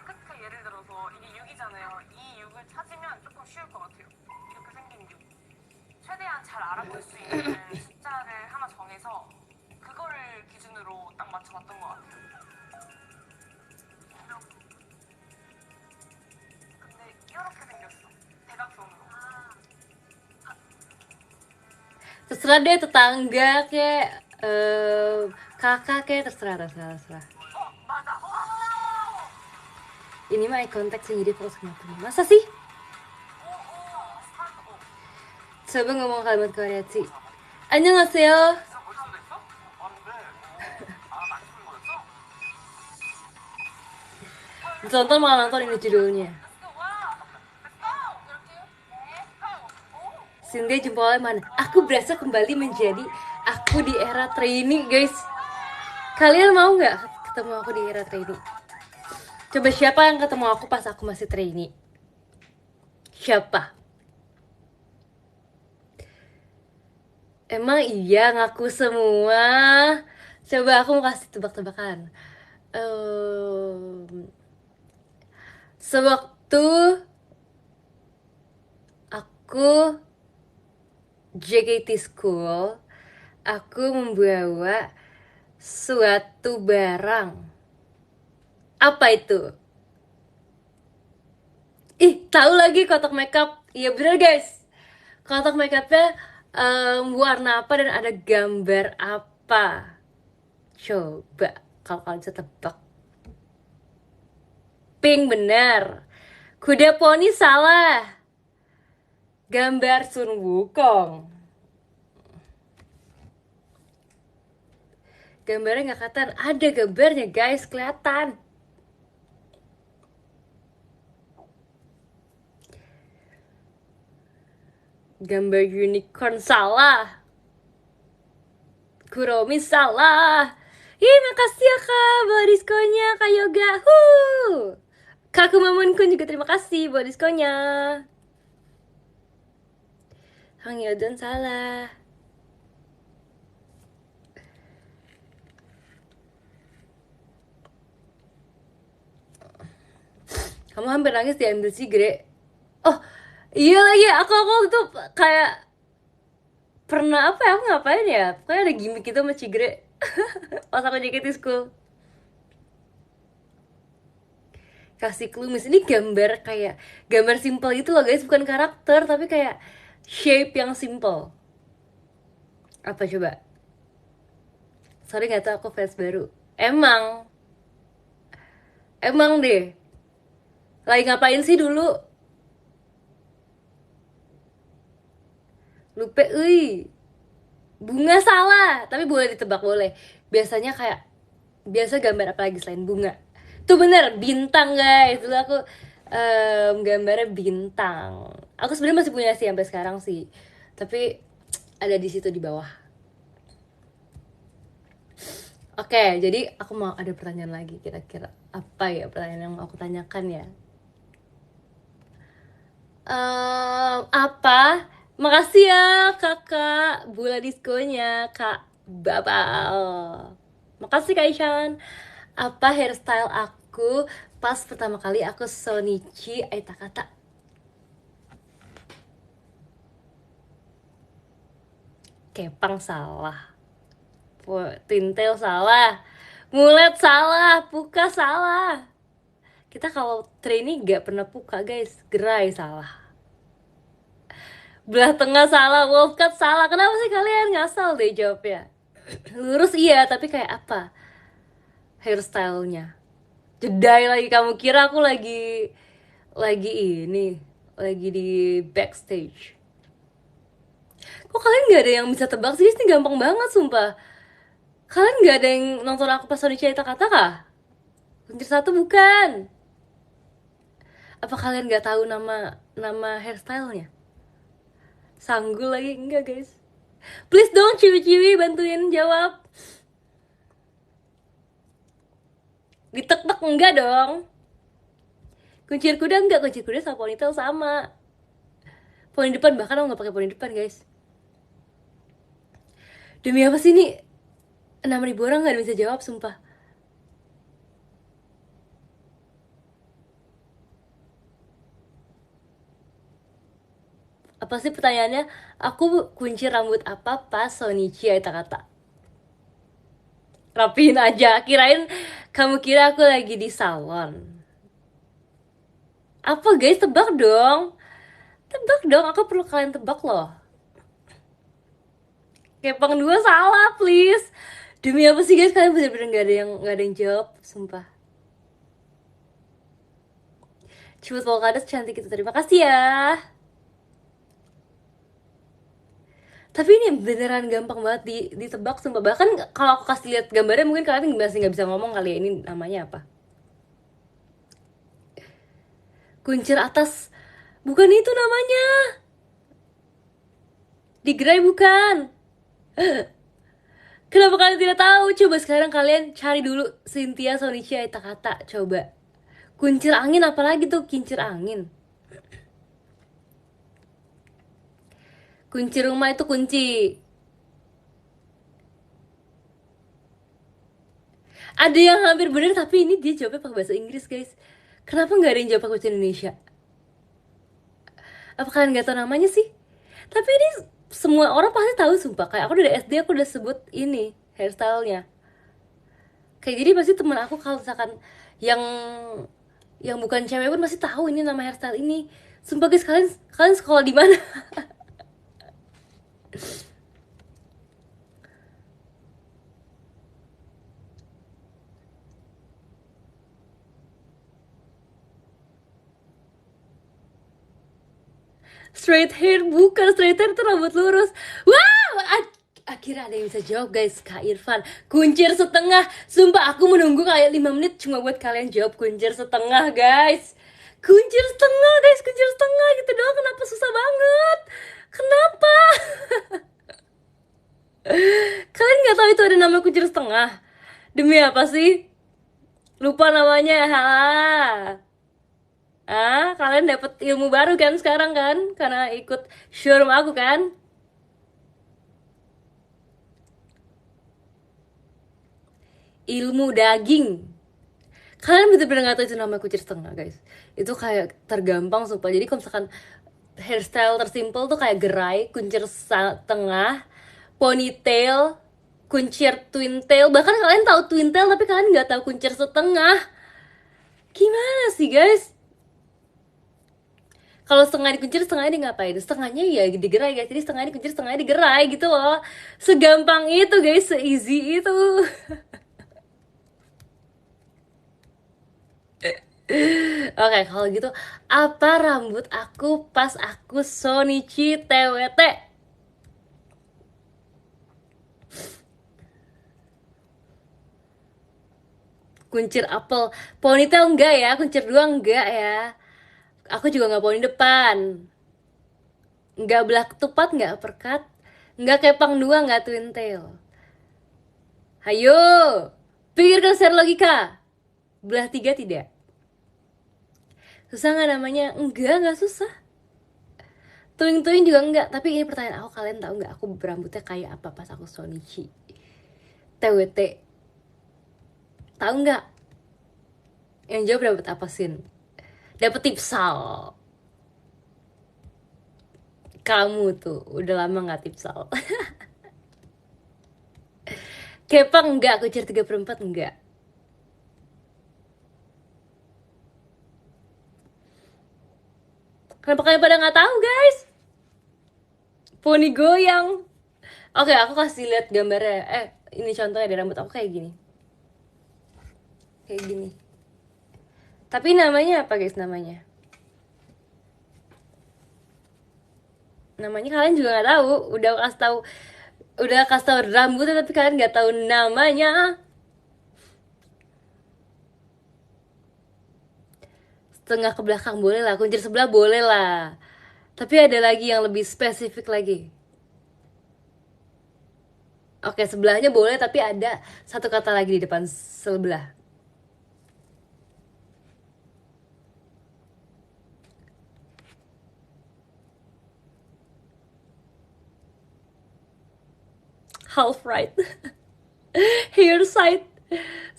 끝에 예를 들어서 이게 6이잖아요. 이 6을 찾으면 조금 쉬울 것 같아요. 이렇게 생긴 6. 최대한 잘 알아볼 수 있는 숫자를 하나 정해서 그거를 기준으로 딱 맞춰봤던 것 같아요. 근데 이렇게 생겼어. 대각선으로. Terserah deh, tetangga kayak kakak kayak terserah. 맞아. Ini mah eye contact sih, jadi fokus sama temen. Masa sih? Coba ngomong kalimat variasi. 안녕하세요. 벌써 됐어? 아는데 많이 는 거였어? Ditonton malah nonton ini judulnya. Cynthia jempolnya mana? Aku berasa kembali menjadi aku di era trainee, guys. Kalian mau nggak ketemu aku di era trainee? Coba siapa yang ketemu aku pas aku masih trainee? Siapa? Emang iya ngaku semua? Coba aku mau kasih tebak-tebakan. Sewaktu aku JKT School, aku membawa suatu barang. Apa itu? Ih, tahu lagi kotak makeup. Iya bener guys. Kotak makeupnya warna apa dan ada gambar apa? Coba kalau kalian bisa tebak. Pink bener. Kuda poni salah. Gambar Sun Wukong. Gambarnya nggak kelihatan. Ada gambarnya guys, kelihatan. Gambar unicorn salah. Kuromi salah. Ih, makasih ya kak buat diskonnya, kak Yoga. Kak Kumamun kun juga terima kasih buat diskonnya. Hang Yodon salah. Kamu hampir nangis diambil Sigre. Oh, iya lagi, aku tuh kayak pernah apa ya, aku ngapain ya? Pokoknya ada gimmick gitu sama Cigre pas aku JKT School. Kasih clue, ini gambar kayak gambar simple gitu loh guys, bukan karakter tapi kayak shape yang simple. Apa coba? Sorry gak tau, aku fans baru. Emang deh. Lagi ngapain sih dulu? Lupa, bunga salah, tapi boleh ditebak, boleh. Biasanya kayak, biasa gambar apa lagi selain bunga? Tuh bener, bintang guys. Dulu aku gambarnya bintang. Aku sebenarnya masih punya sih sampai sekarang sih, tapi ada di situ di bawah. Oke, jadi aku mau ada pertanyaan lagi. Kira-kira apa ya pertanyaan yang mau aku tanyakan ya? Apa? Makasih ya kakak Bula diskonya, Kak Babal. Makasih Kak Ishan. Apa hairstyle aku pas pertama kali aku Sonichi Aita kata? Kepang salah, Twintail salah, Mulet salah, Puka salah. Kita kalau training gak pernah Puka guys. Gerai salah, belah tengah salah, Wolfcut salah. Kenapa sih kalian ngasal deh jawabnya? Lurus iya, tapi kayak apa hairstylenya? Jedai lagi, kamu kira aku lagi ini lagi di backstage? Kok kalian nggak ada yang bisa tebak sih? Ini gampang banget sumpah. Kalian nggak ada yang nonton aku pas Sony cerita kata kah? Kunci satu bukan. Apa kalian nggak tahu nama hairstylenya? Sanggul lagi enggak guys? Please dong ciwi-ciwi bantuin jawab. Ditek-tek enggak dong. Kuncir kuda enggak, kuncir kuda sama ponytail sama. Poni depan, bahkan aku nggak pakai poni depan guys. Demi apa sih nih? 6.000 orang nggak bisa jawab sumpah. Apa sih pertanyaannya? Aku kunci rambut apa pas Sonichi Aita kata? Rapiin aja. Kirain kamu kira aku lagi di salon. Apa guys? Tebak dong. Tebak dong. Aku perlu kalian tebak loh. Kepang 2 salah please. Demi apa sih guys? Kalian bener-bener nggak ada yang jawab. Sumpah. Cibut Volkadas cantik itu. Terima kasih ya. Tapi ini beneran gampang banget ditebak sumpah. Bahkan kalau aku kasih lihat gambarnya mungkin kalian masih nggak bisa ngomong kali ya ini namanya apa. Kuncir atas, bukan itu namanya. Digerai bukan. Kenapa kalian tidak tahu? Coba sekarang kalian cari dulu Cynthia Sonichi Aita kata. Coba. Kuncir angin apalagi tuh kincir angin. Kunci rumah itu kunci. Ada yang hampir bener tapi ini dia jawabnya pakai bahasa Inggris guys. Kenapa nggak ada yang jawab pakai bahasa Indonesia? Apa kalian nggak tahu namanya sih? Tapi ini semua orang pasti tahu sumpah. Kayak aku dari SD aku udah sebut ini hairstylenya. Kayak jadi pasti teman aku kalau misalkan yang yang bukan cewek pun masih tahu ini nama hairstyle ini. Sumpah guys, kalian sekolah di mana? Straight hair bukan, straight hair itu rambut lurus. Wow, akhirnya ada yang bisa jawab guys. Kak Irfan, kuncir setengah. Sumpah aku menunggu kayak 5 menit cuma buat kalian jawab kuncir setengah guys. Kuncir setengah guys, kuncir setengah gitu doang. Kenapa susah banget? Kenapa? Kalian nggak tahu itu ada nama kuncir setengah? Demi apa sih? Lupa namanya. Kalian dapat ilmu baru kan sekarang kan? Karena ikut showroom aku kan? Ilmu daging. Kalian bener-bener gak tahu itu nama kucir setengah guys. Itu kayak tergampang sumpah. Jadi kalau misalkan hairstyle tersimpel tuh kayak gerai, kuncir setengah, ponytail, kuncir twin tail. Bahkan kalian tahu twin tail tapi kalian nggak tahu kuncir setengah. Gimana sih guys? Kalau setengah dikuncir, setengahnya di ngapain? Setengahnya ya digerai guys. Jadi setengahnya dikuncir, setengahnya digerai gitu loh. Segampang itu guys, se-easy itu. Oke, kalau gitu apa rambut aku pas aku Sonichi TWT? Kuncir apel, ponytail enggak ya? Kuncir dua enggak ya? Aku juga nggak poni depan. Nggak belah ketupat, nggak uppercut, nggak kepang dua, nggak twin tail. Hayo, pikirkan secara logika. Belah tiga tidak. Susah nggak namanya? Nggak susah. Tuing-tuing juga enggak. Tapi ini pertanyaan aku, kalian tahu nggak aku berambutnya kayak apa pas aku Sonichi TWT? Tahu nggak? Yang jawab dapat apa, Sin? Dapat tipsal. Kamu tuh udah lama nggak tipsal. Kepang enggak, kucir 3/4 enggak. Kenapa kalian pada nggak tahu, guys? Poni goyang. Oke, aku kasih lihat gambarnya. Ini contohnya di rambut aku kayak gini. Kayak gini. Tapi namanya apa, guys, namanya? Namanya kalian juga nggak tahu. Udah kasih tahu rambutnya tapi kalian nggak tahu namanya. Setengah ke belakang boleh lah, kuncir sebelah boleh lah. Tapi ada lagi yang lebih spesifik lagi. Oke, sebelahnya boleh tapi ada satu kata lagi di depan sebelah. Half right. Here side.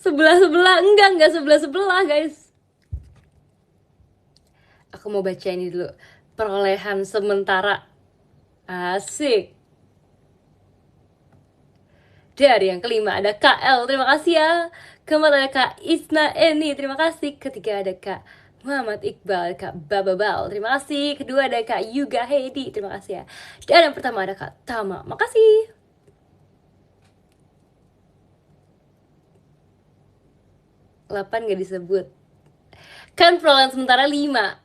Sebelah enggak sebelah guys. Aku mau baca ini dulu. Perolehan sementara. Asik. Dari yang kelima ada KL, terima kasih ya. Keempat ada Kak Isna Eni, terima kasih. Ketiga ada Kak Muhammad Iqbal, Kak Bababal, terima kasih. Kedua ada Kak Yuga Heidi, terima kasih ya. Dan yang pertama ada Kak Tama, makasih. Delapan gak disebut. Kan perolehan sementara 5.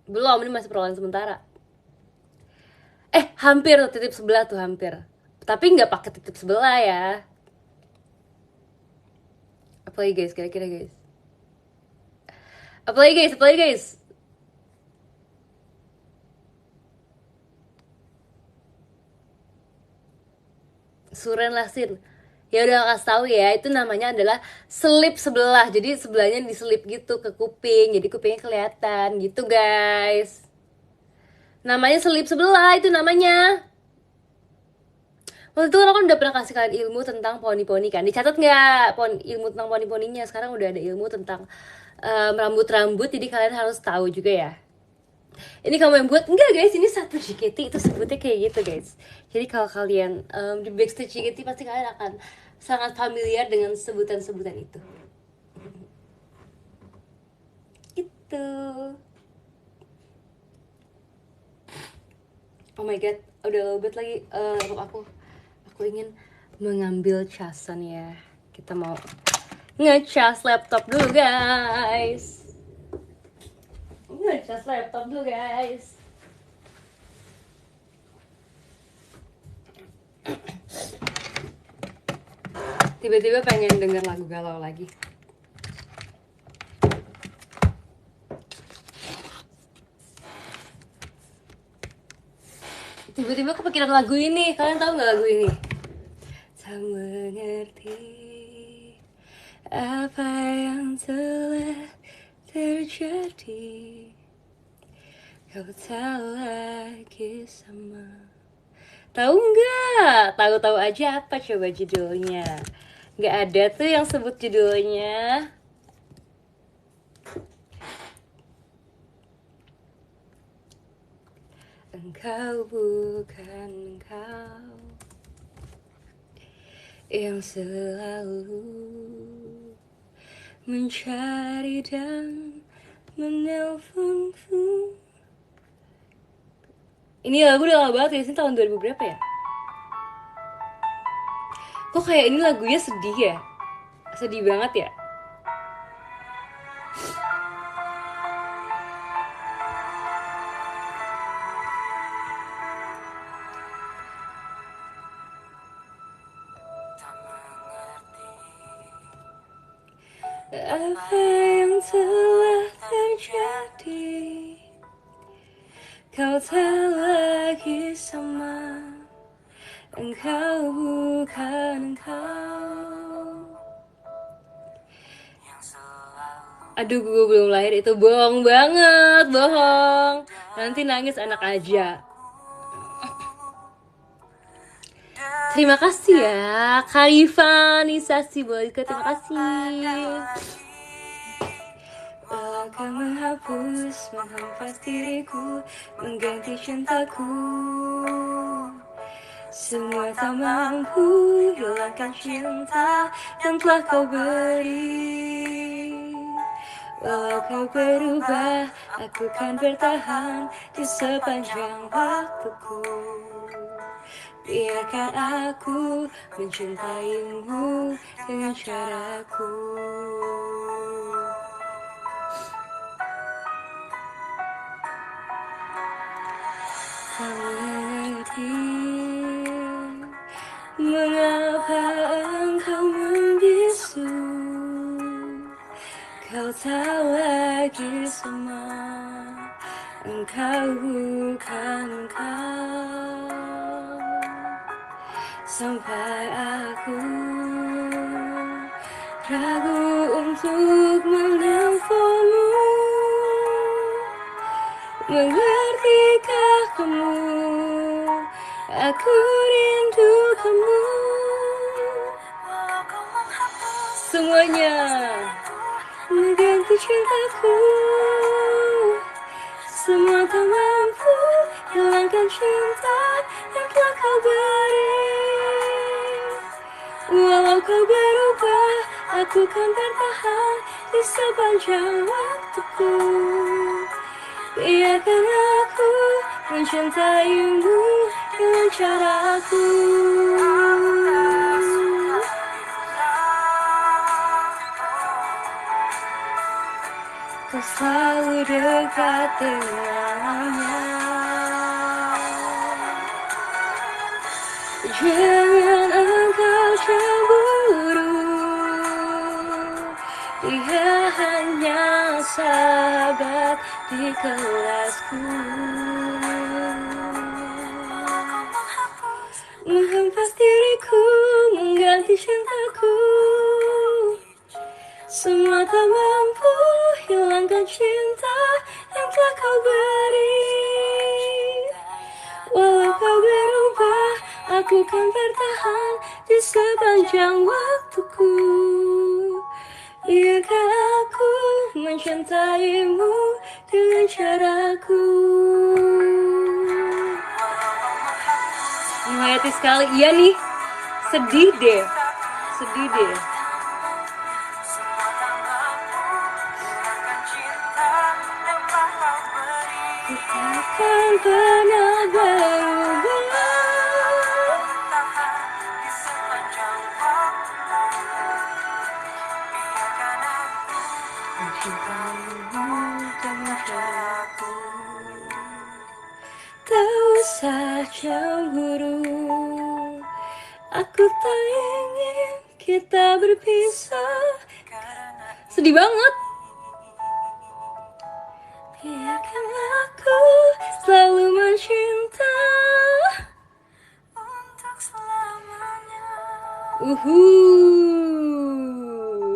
Belum, ini masih perolehan sementara. Hampir titip sebelah tuh, hampir. Tapi nggak pakai titip sebelah ya. Apalagi guys, kira-kira guys. Apalagi guys. Suren Lasin. Ya udah kasih tahu ya, itu namanya adalah selip sebelah. Jadi sebelahnya diselip gitu ke kuping, jadi kupingnya kelihatan gitu guys. Namanya selip sebelah, itu namanya. Waktu itu kan aku udah pernah kasih kalian ilmu tentang poni-poni kan. Dicatat nggak ilmu tentang poni-poninya? Sekarang udah ada ilmu tentang rambut-rambut, jadi kalian harus tahu juga ya. Ini kamu yang buat? Enggak guys, ini satu JKT itu sebutnya kayak gitu guys. Jadi kalau kalian di backstage JKT pasti kalian akan sangat familiar dengan sebutan-sebutan itu. Itu. Oh my god, udah lobet lagi laptop aku. Aku ingin mengambil casan ya. Kita mau ngecas laptop dulu guys. Ngecas laptop dulu guys. Tiba-tiba pengen denger lagu galau lagi. Tiba-tiba kepikiran lagu ini. Kalian tahu nggak lagu ini? Tak mengerti apa yang telah terjadi. Kau tak lagi sama. Tahu nggak? Tahu-tahu aja apa coba judulnya? Nggak ada tuh yang sebut judulnya. Engkau bukan engkau yang selalu mencari dan menelponku. Ini lagu udah lama banget ya, ini tahun 2000 berapa ya? Kok kayak ini lagunya sedih ya? Sedih banget ya? Apa yang telah terjadi? Kau tak lagi sama. Engkau bukan engkau. Aduh, gue belum lahir itu bohong banget, bohong. Nanti nangis anak aja. Terima kasih ya Karifanisasi Boyka, terima kasih. Kau menghapus, menghempas diriku, mengganti cintaku. Semua tak mampu hilangkan cinta yang telah kau beri. Walau kau berubah, aku kan bertahan di sepanjang waktuku. Biarkan aku mencintaimu dengan caraku. Tak mengerti mengapa engkau membisu. Kau tak lagi sama, engkau bukan engkau. Sampai aku ragu untuk menelponmu. Mengertikah kamu? Aku rindu kamu. Semuanya mengganti cintaku. Semua tak mampu hilangkan cinta yang telah kau beri. Walau kau berubah, aku kan bertahan di sepanjang waktuku. Biarkan aku mencintaimu dengan caraku. Kau selalu dekat dengannya. Jangan engkau cemburu, dia hanya sahabat di kelasku. Menghempas diriku, mengganti cintaku. Semua tak mampu hilangkan cinta yang telah kau beri. Walau kau berubah, aku kan bertahan di sepanjang waktuku. Biarkan aku mencintaimu dengan caraku. Menghayati sekali, iya nih. Sedih deh. Takkan pernah berubah. Mencintaimu dengan caraku. Tak usah cemburu, aku tak ingin kita berpisah. Sedih banget. Biarkan aku selalu mencinta untuk selamanya.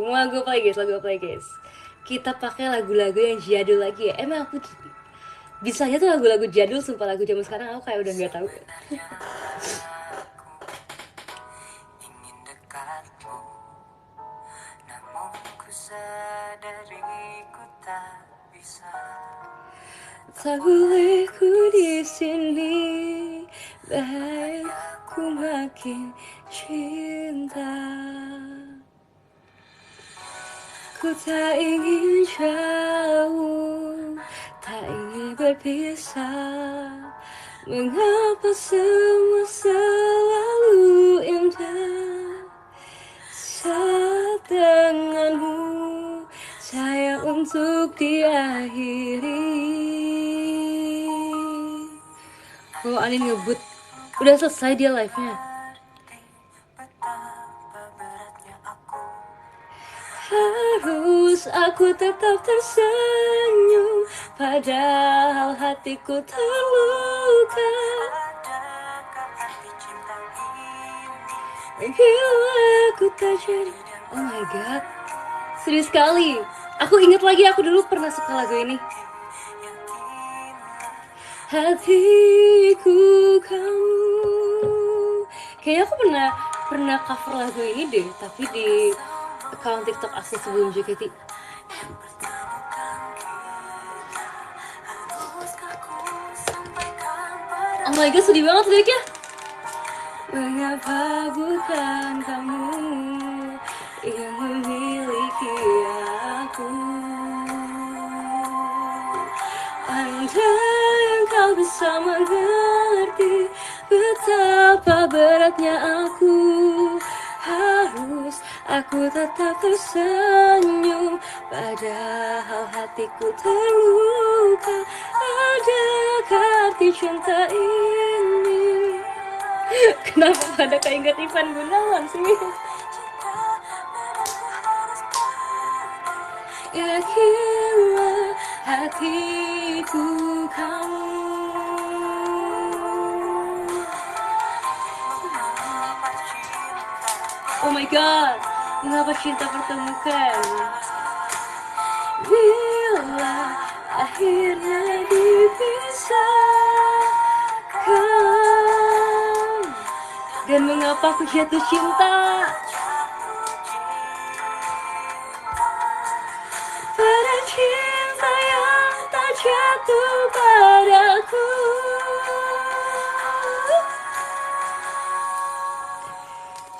Lagu apa lagi guys? Kita pakai lagu-lagu yang jadul lagi ya. Emang aku bisanya tuh lagu-lagu jadul, sumpah lagu zaman sekarang aku kayak udah nggak tahu. ingin dekatmu, namun ku sadari ku tak bisa. Tak boleh ku di sini, baik ku makin cinta. Ku tak ingin jauh, tak ingin berpisah. Mengapa semua selalu indah saat denganmu, sayang untuk diakhiri. Oh, Anin ngebut. Udah selesai dia live-nya. Harus aku tetap tersenyum, padahal hatiku terluka. Bila aku tak jadi. Oh my god, sedih sekali. Aku ingat lagi, aku dulu pernah suka lagu ini. Hatiku kamu Kayaknya aku pernah cover lagu ini deh, tapi di account TikTok aku sebelum JKT. Oh my god, sedih banget liriknya. Mengapa bukan kamu yang memiliki aku? Andai engkau bisa mengerti betapa beratnya aku, harus aku tetap tersenyum padahal hatiku terluka. Adakah arti cinta ini? Kenapa pada keinget Ivan Gunawan sih? Yakinlah hatiku kamu. Oh my god, mengapa cinta pertemukan? Bila akhirnya dipisahkan, dan mengapa aku jatuh cinta pada cinta yang tak jatuh padaku?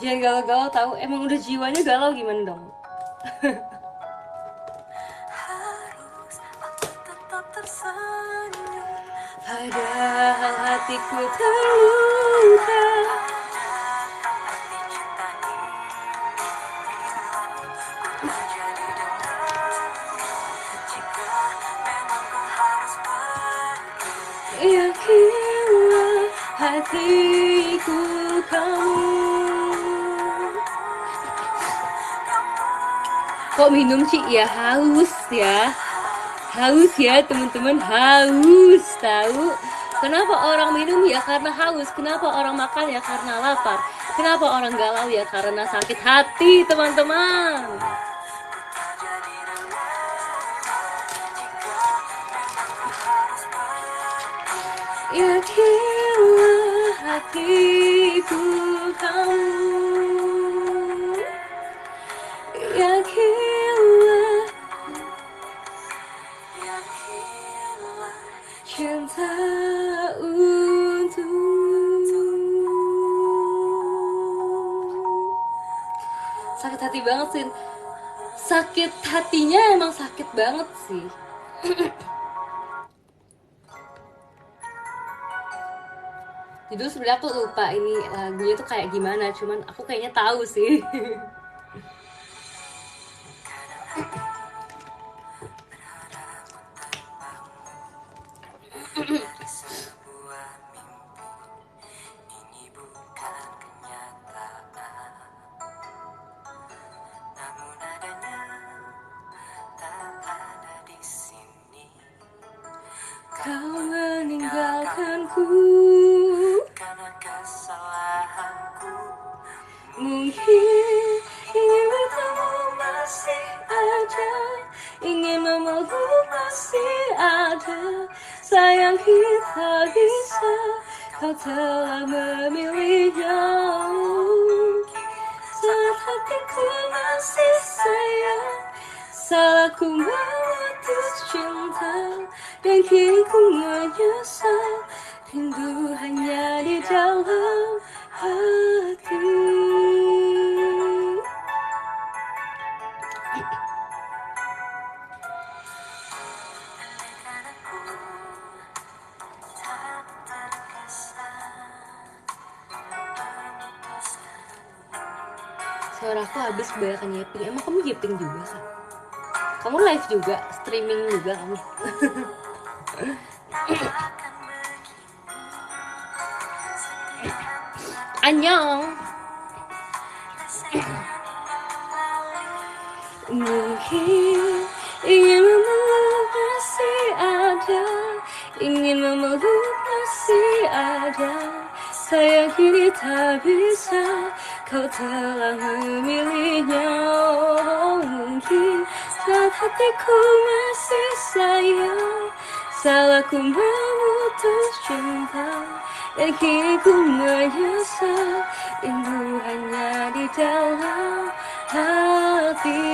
Jangan galau-galau tahu, emang udah jiwanya galau gimana dong? Harus aku tetap tersenyum padahal hatiku terluka. Yakinlah hatiku kamu. Kok minum sih? Ya haus ya. Haus ya teman-teman, haus tahu. Kenapa orang minum ya karena haus? Kenapa orang makan ya karena lapar? Kenapa orang galau ya karena sakit hati teman-teman? Yakinlah hatiku kamu. Yakinlah cinta untuk. Sakit hati banget sih. Sakit hatinya emang sakit banget sih. Jadi sebenarnya aku lupa ini lagunya tuh kayak gimana, cuman aku kayaknya tahu sih. Kau meninggalkanku karena kesalahanku. Mungkin ingin bertemu masih ada, ingin memeluk masih ada. Sayang kita bisa, kau telah memilihnya. Saat hatiku masih sayang, salahku memutus cinta, dan kini ku menyesal. Rindu hanya di dalam hati. Suaraku habis kebanyakan nyiapin. Emang kamu nyiapin juga sih? Kamu live juga? Streaming juga kamu? Annyeong. Mungkin ingin memeluk masih ada, ingin memeluk masih ada. Sayang kini tak bisa, kau telah memilihnya. Mungkin saat hatiku masih sayang, salahku memutus cinta, Dan kini ku menyesal, rindu hanya di dalam hati.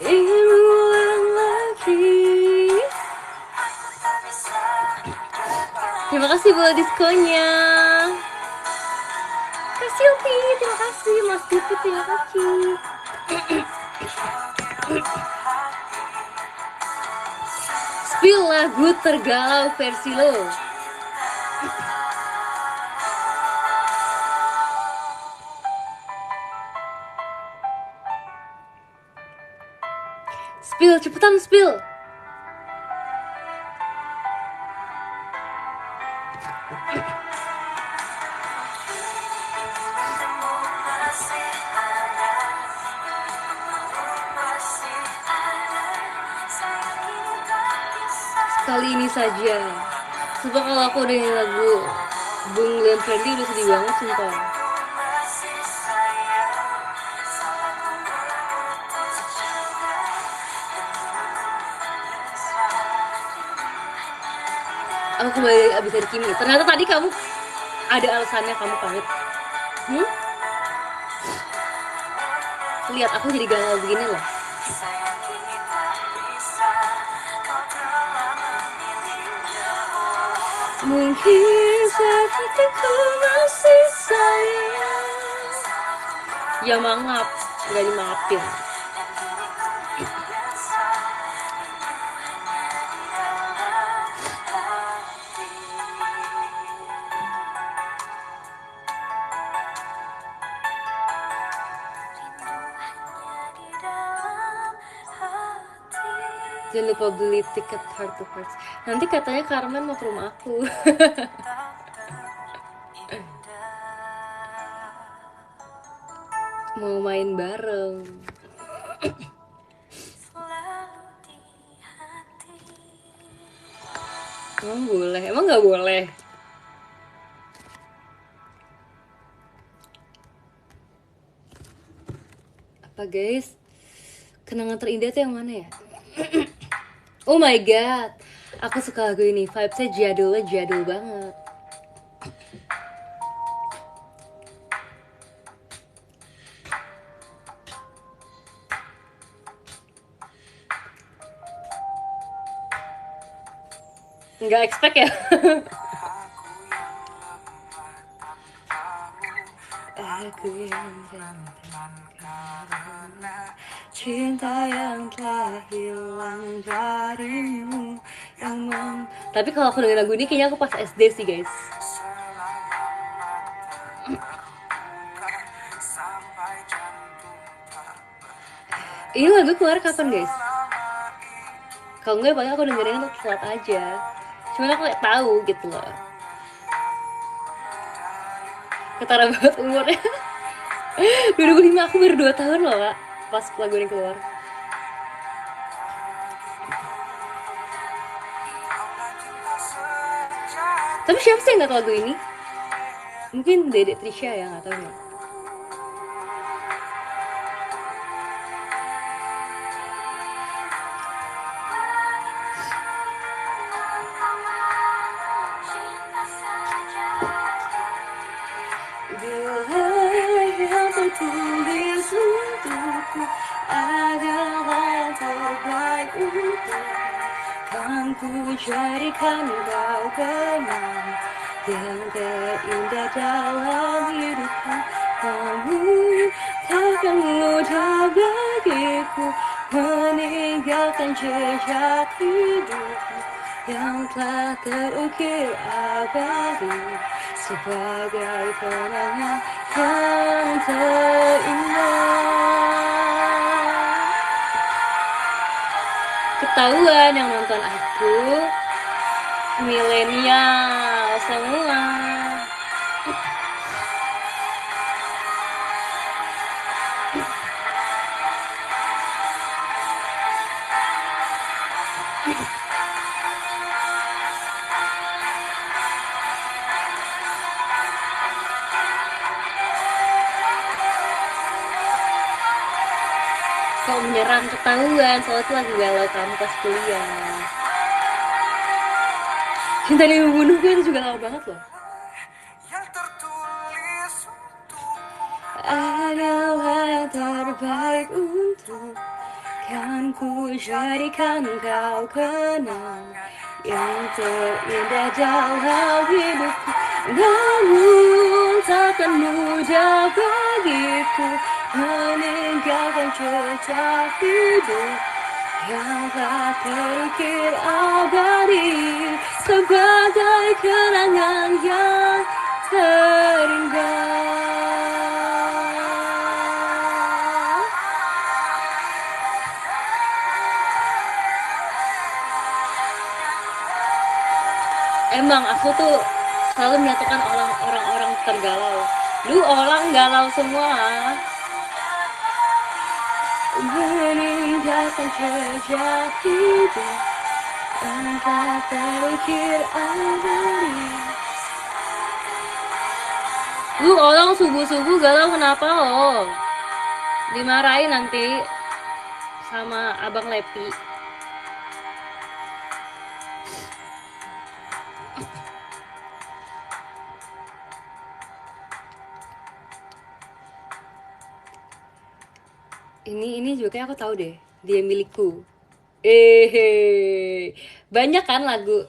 Ingin ulang lagi. Terima kasih buat diskonya. Kak Silvi, terima kasih. Mas Tipi, terima kasih. Spill lagu tergalau versi lo. Spill, cepetan spill. Kali ini saja. Sumpah kalau aku dengerin lagu Bung Glenn Fredly udah sedih banget sumpah. Aku kembali abis dari Kimi. Ternyata tadi kamu ada alasannya kamu pamit. Lihat aku jadi galau begini loh. Mungkin saat hatiku masih sayang. Ya mangap, gak dimaafin. Jangan lupa beli tiket Heart to Heart. Nanti katanya Carmen mau ke rumah aku. Mau main bareng. Emang boleh? Emang nggak boleh? Apa guys? Kenangan terindah tuh yang mana ya? Oh my god, aku suka lagu ini. Vibesnya jadul banget. Nggak expect ya? Aku yang karena cinta yang telah hilang darimu yang Tapi kalau aku dengerin lagu ini kayaknya aku pas SD sih guys. Ini lagu keluar kapan guys? Kalau enggak paling aku dengerin untuk telat aja. Cuman aku kayak tahu gitu loh. Ketara banget umurnya. 2005 aku baru 2 tahun loh kak pas lagu ini keluar. Tapi siapa sih yang gak tau lagu ini? Mungkin Dedek Trisha ya, gak tau ya. Tulis untukku adalah yang terbaik untukku. Kan ku jadikan kau kenang yang terindah dalam hidupku. Kamu takkan mudah bagiku meninggalkan jejak hidupku yang telah terukir abadi sebagai kenangan yang terindah. Ketahuan yang nonton aku milenial semua. Kok menyerang ketahuan, soalnya tuh lagi galau kamu pas kuliah. Cinta dia membunuhku itu juga lama banget loh. yang tertulis untukku. Adalah yang terbaik untuk kan ku jadikan kau kenang yang terindah dalam hidupku. Namun takkan mudah bagiku meninggalkan cerita hidup yang tak terukir abadi sebagai kenangan yang terindah. Emang aku tuh selalu menyatukan orang-orang tergalau. Lu orang galau semua. Meninggalkan jejak hidup yang tak terukir abadi. Lu orang subuh-subuh galau kenapa lo? Dimarahin nanti sama Abang Lepi. Ini juga kayak aku tahu deh, dia milikku. Banyak kan lagu.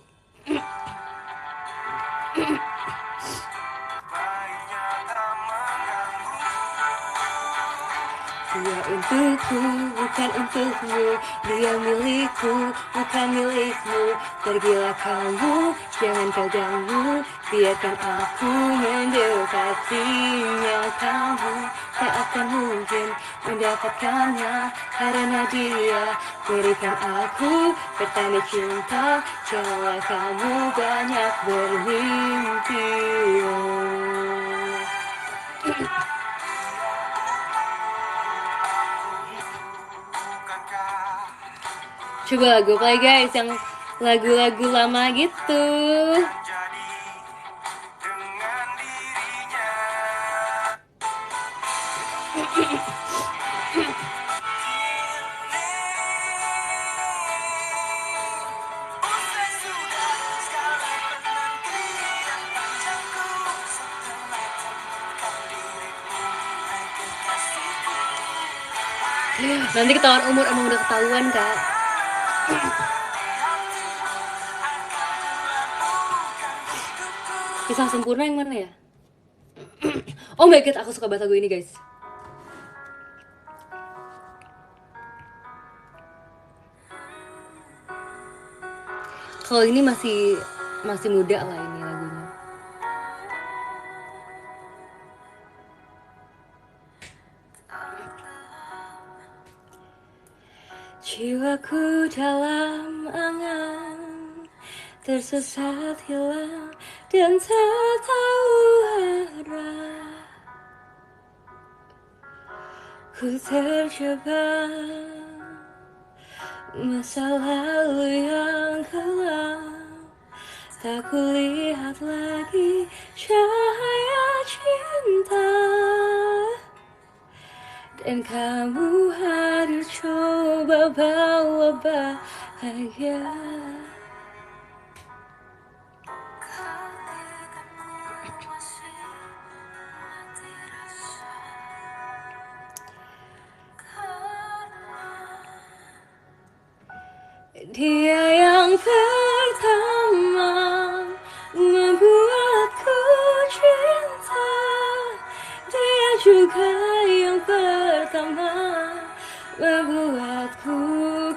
Dia untukku, bukan untukmu. Dia milikku, bukan milikmu. Pergilah kamu, jangan kau ganggu. Biarkan aku mendekatinya. Kamu tak akan mungkin mendapatkannya karena dia berikan aku petanda cinta. Janganlah kamu banyak bermimpi. Coba lagu play guys, yang lagu-lagu lama gitu. Nanti ketahuan umur, emang udah ketahuan kak. Kisah sempurna yang mana ya? Oh my god, aku suka banget lagu ini guys. Kalau ini masih muda lah ini lagunya. Jiwaku dalam angan, tersesat hilang dan tak tahu arah. Ku terjebak masa lalu yang kelam. Tak kulihat lagi cahaya cinta. Dan kamu harus coba bawa bahagia. Dia yang pertama membuatku cinta. Dia juga yang pertama membuatku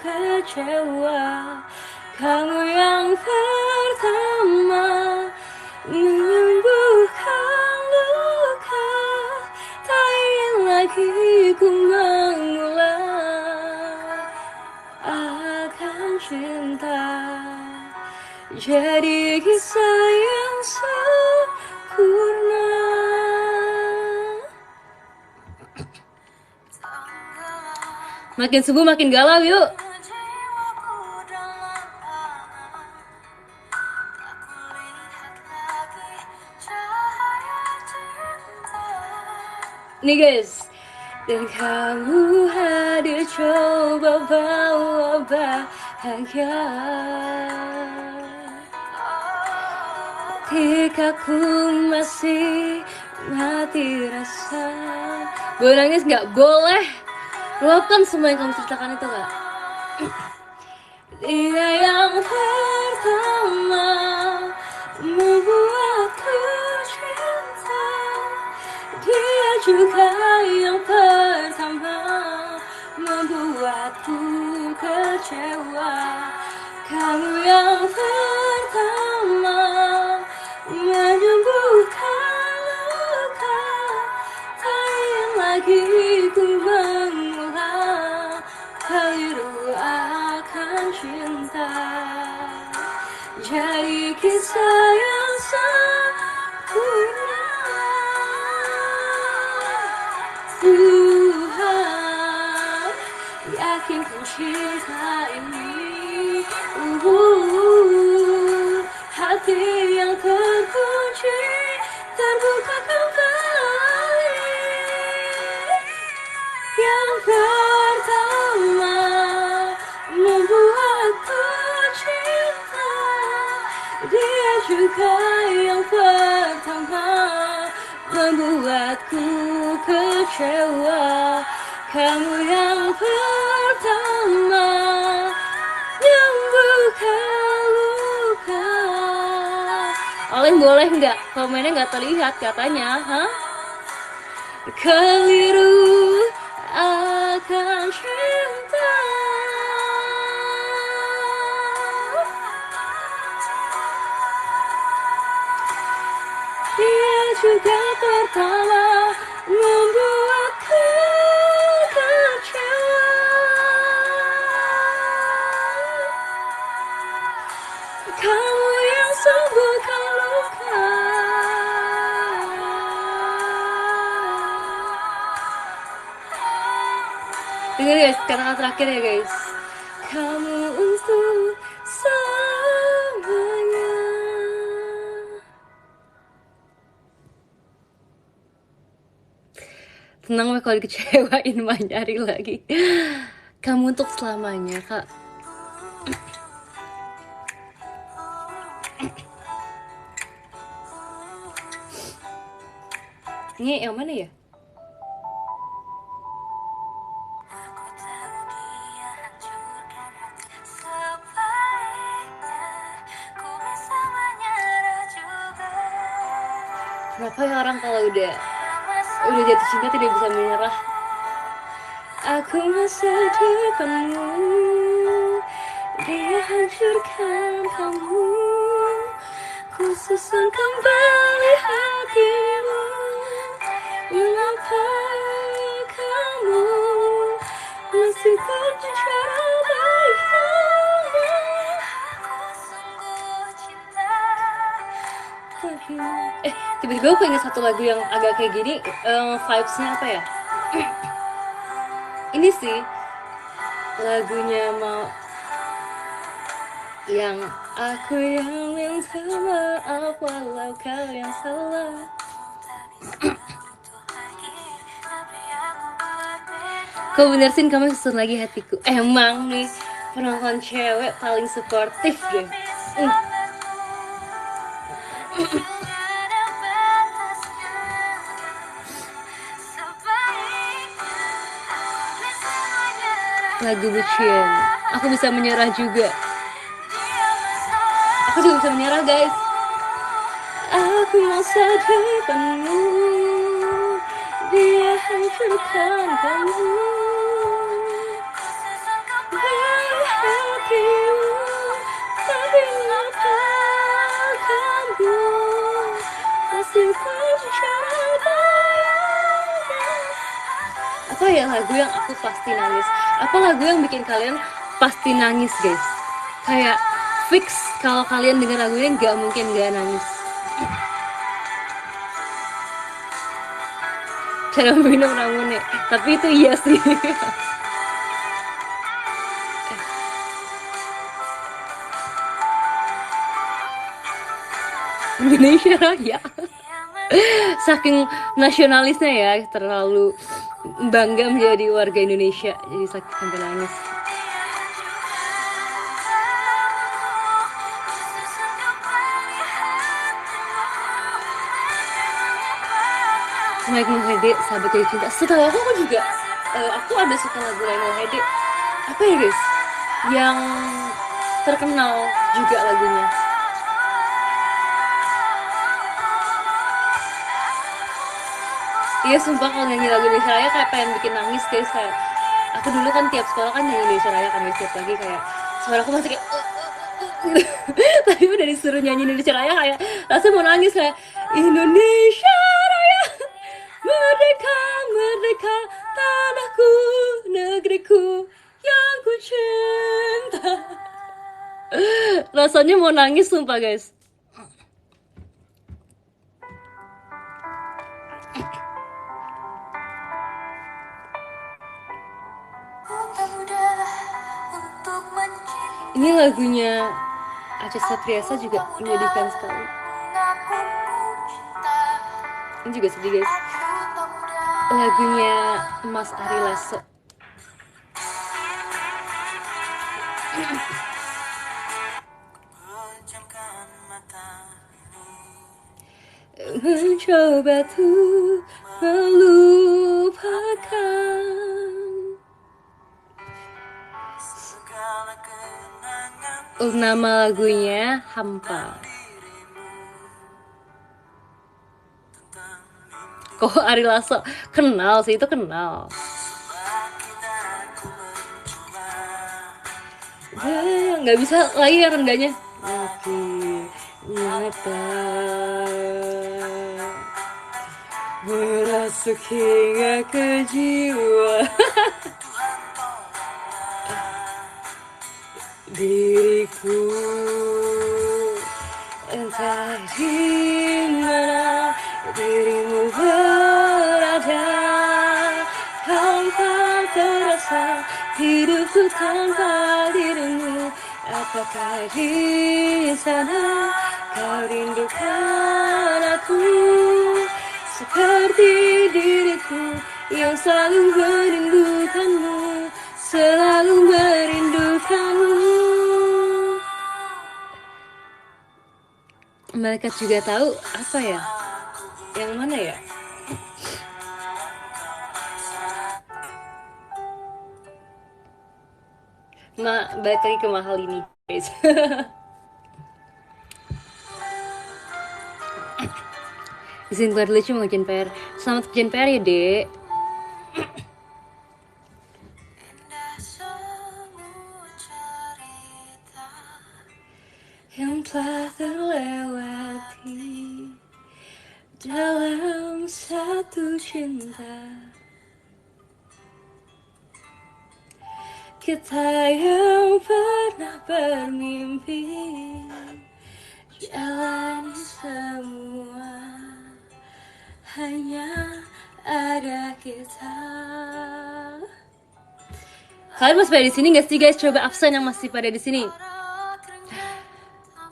kecewa. Kamu yang pertama menyembuhkan luka. Tak ingin lagi ku mengulang akan cinta. Jadi kisah yang sempurna. Makin subuh makin galau yuk. Nih guys, dan kamu hadir coba bawa bahagia. Ketika ku masih mati rasa. Boleh nangis nggak? Boleh. Luapkan semua yang kamu ceritakan itu nggak? Dia yang pertama membuatku cinta. Dia juga yang pertama membuatku kecewa. Kamu yang pertama menyembuhkan luka. Tak ingin lagi ku mengulang keliru akan cinta. Jadi kisah yang sempurna. Tuhan yakinkan cinta ini. Hati yang terkunci terbuka kembali. Yang pertama membuatku cinta. Dia juga yang pertama membuatku kecewa. Kamu yang pertama yang buka luka. Oleh boleh nggak? Komennya nggak terlihat katanya, hah? Keliru akan cinta. Dia juga pertama membuatku kecewa. Kamu yang sembuhkan luka. Dengar guys, kata-kata terakhir ya guys. Kamu untuk selamanya. Tenang weh, kalau dikecewain mah nyari lagi. Kamu untuk selamanya, Kak. Ini yang mana ya? Kenapa ya orang kalau udah jatuh cinta tidak bisa menyerah? Aku masih di depanmu, dia hancurkan kamu. Ku susun kembali hatimu. Mengapa kamu masih berbicara baik-baik? Tiba-tiba aku ingat satu lagu yang agak kayak gini, vibes-nya apa ya? Ini sih lagunya mau yang aku yang minta maaf walau kau yang salah. Kau bener Sin, kamu susun lagi hatiku. Emang nih penonton cewek paling suportif deh. Lagu bucin, aku bisa menyerah juga. Aku juga bisa menyerah guys. Aku masa depanmu, dia hancurkan kamu. Dari hatimu, tapi mengapa kamu masih berbicara bayangnya? Apa ya lagu yang aku pasti nangis? Apa lagu yang bikin kalian pasti nangis guys? Kayak fix kalau kalian denger lagu ini nggak mungkin nggak nangis. Cara minum ramune, tapi itu iya sih. Indonesia Raya. Saking nasionalisnya ya, terlalu bangga menjadi warga Indonesia, jadi sakit sampai nangis. Mike Mohede, Sahabat Dari Cinta. Setahu aku juga, aku ada suka lagu Mike Mohede. Apa ya guys? Yang terkenal juga lagunya. Iya sumpah kalau nyanyi lagu Indonesia Raya kayak pengen bikin nangis guys. Kayak, aku dulu kan tiap sekolah kan nyanyi Indonesia Raya kan guys, tiap pagi kayak suara aku masih kayak gitu. Tapi udah disuruh nyanyi Indonesia Raya kayak rasanya mau nangis kayak Indonesia Raya merdeka merdeka tanahku negeriku yang ku cinta. Rasanya mau nangis sumpah guys. Ini lagunya Acha Septriasa juga menyedihkan sekali. Ini juga sedih guys. Lagunya Mas Ari Lasso. Mencoba tuh melupakan. Nama lagunya Hampa. Kok Ari Lasso kenal sih, itu kenal. Nggak bisa lagi ya rendahnya. Oke, nyata merasuk hingga ke jiwa. Diriku entah di mana dirimu berada, hampa terasa hidupku tanpa dirimu. Apakah di sana kau rindukan aku seperti diriku yang selalu merindukanmu, selalu merindukanmu. Malaikat juga tahu apa ya? Yang mana ya? Balik lagi ke mahal ini guys. Izin keluar dulu cuma ngerjain PR. Selamat kerjain PR ya dek. Yang telah terlewati dalam satu cinta, kita yang pernah bermimpi jalani semua, hanya ada kita. Kalian masih pada di sini nggak sih guys? Coba absen yang masih pada di sini.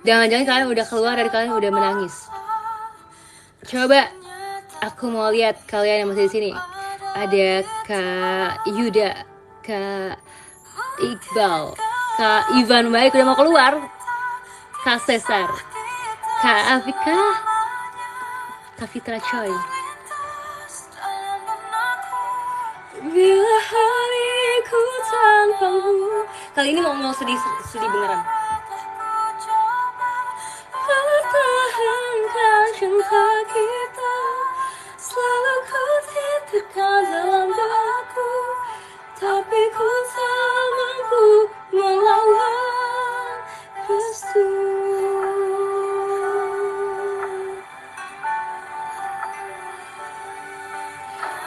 Jangan-jangan kalian udah keluar dari kalian udah menangis. Coba aku mau lihat kalian yang masih di sini. Ada Kak Yuda, Kak Iqbal, Kak Ivan baik udah mau keluar, Kak Cesar, Kak Afika, Kak Fitra Choi. Bila hariku tanpamu, kali ini mau sedih beneran. Pertahankan cinta kita, selalu ku titipkan dalam doaku, tapi ku tak mampu melawan restu.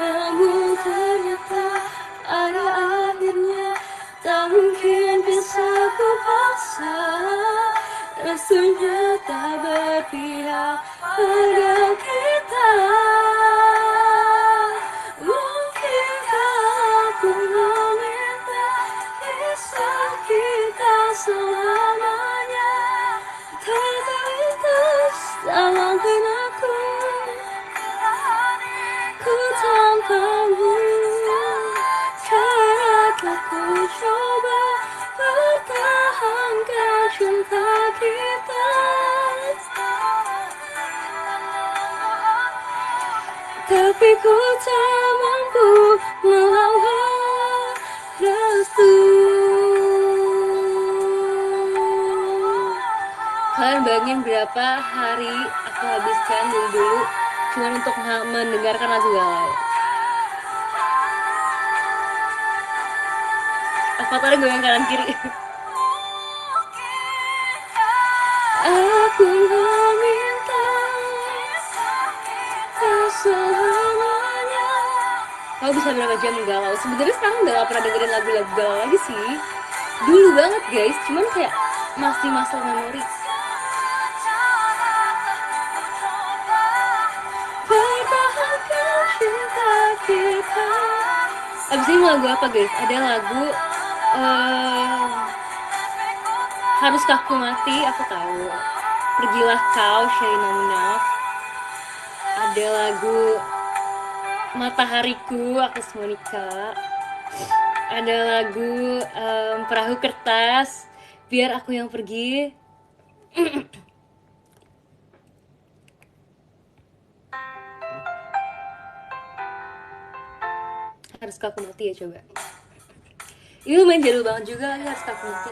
Namun ternyata ada akhirnya, tak mungkin bisa ku paksa. Restunya tak berpihak pada kita. Mungkinkah aku meminta kisah kita selamanya, terlintas dalam benakku, ku tanpamu. kita, tapi ku tak mampu melawan restu. Kalian bayangin berapa hari aku habiskan dulu cuma untuk mendengarkan lagu galau. Apa tadi goyang kanan kiri? Aku meminta selamanya. Kau bisa berapa jam galau? Sebenarnya sekarang udah gak pernah dengerin lagu-lagu galau lagi sih. Dulu banget guys, cuman kayak masih muscle memory. Pertahankan cinta kita. Abis ini lagu apa guys? Ada lagu Haruskah Ku Mati, aku tahu. Pergilah Kau, Sherina Munaf. Ada lagu Matahariku, Agnes Monica. Ada lagu Perahu Kertas, Biar Aku Yang Pergi. Haruskah Ku Mati ya coba. Ini lumayan jadul banget juga, Haruskah Ku Mati.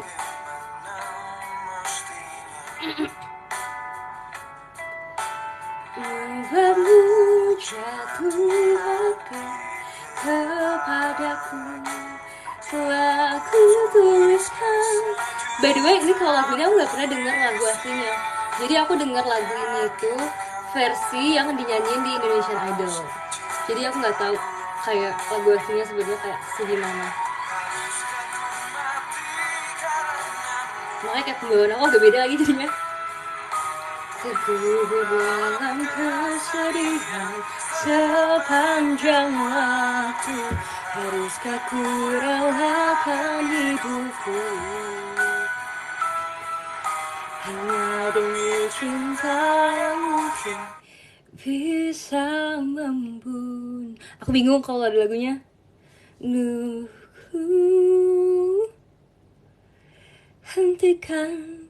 Membuatmu jatuh hati kepadaku, telah ku tuliskan. By the way, ini kalau lagunya aku gak pernah denger lagu aslinya. Jadi aku denger lagu ini itu versi yang dinyanyiin di Indonesian Idol. Jadi aku gak tahu kayak lagu aslinya sebenarnya kayak segimana. Makanya kayak pembawaan aku agak beda lagi jadinya. Terkubur dalam kesedihan sepanjang waktu, haruskah ku relakan hidupku hanya demi cinta yang mungkin bisa membunuh. Aku bingung kalau ada lagunya. Hentikan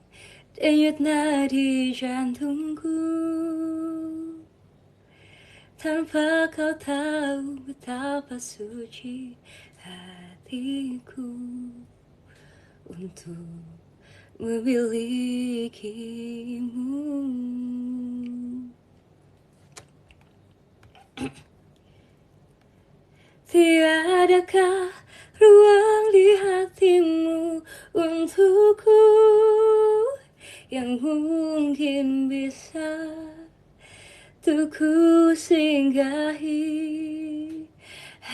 denyut nadi jantungku, tanpa kau tahu betapa suci hatiku untuk memilikimu. Tiadakah ruang di hatimu untukku yang mungkin bisa tuh ku singgahi,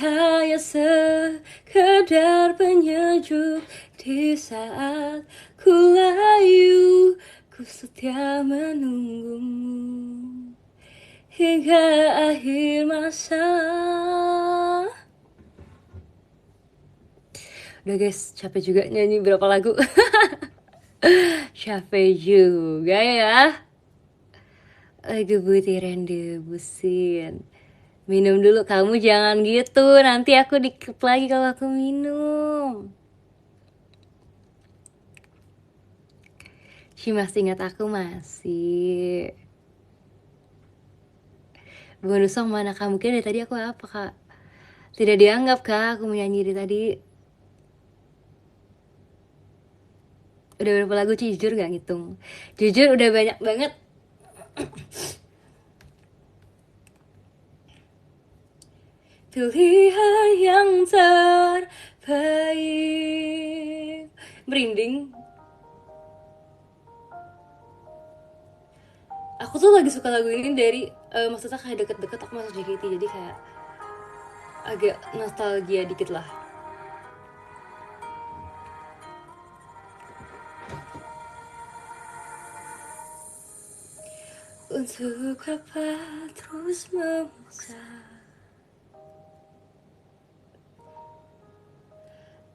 hanya sekedar penyejuk di saat ku layu, ku setia menunggumu hingga akhir masa. Udah guys, capek juga nyanyi berapa lagu. Capek juga ya. Lagu butiran debusin. Minum dulu, kamu jangan gitu. Nanti aku dikep lagi kalau aku minum. Masih ingat aku masih. Bonus song mana kak? Mungkin dari tadi aku apa kak? Tidak dianggap kak, aku menyanyi dari tadi. Udah berapa lagu sih? Jujur gak ngitung. Jujur udah banyak banget. Pilihan yang terbaik. Merinding. Aku tuh lagi suka lagu ini dari maksudnya kayak deket-deket aku masuk JKT, jadi kayak agak nostalgia dikit lah. Untuk apa terus memaksa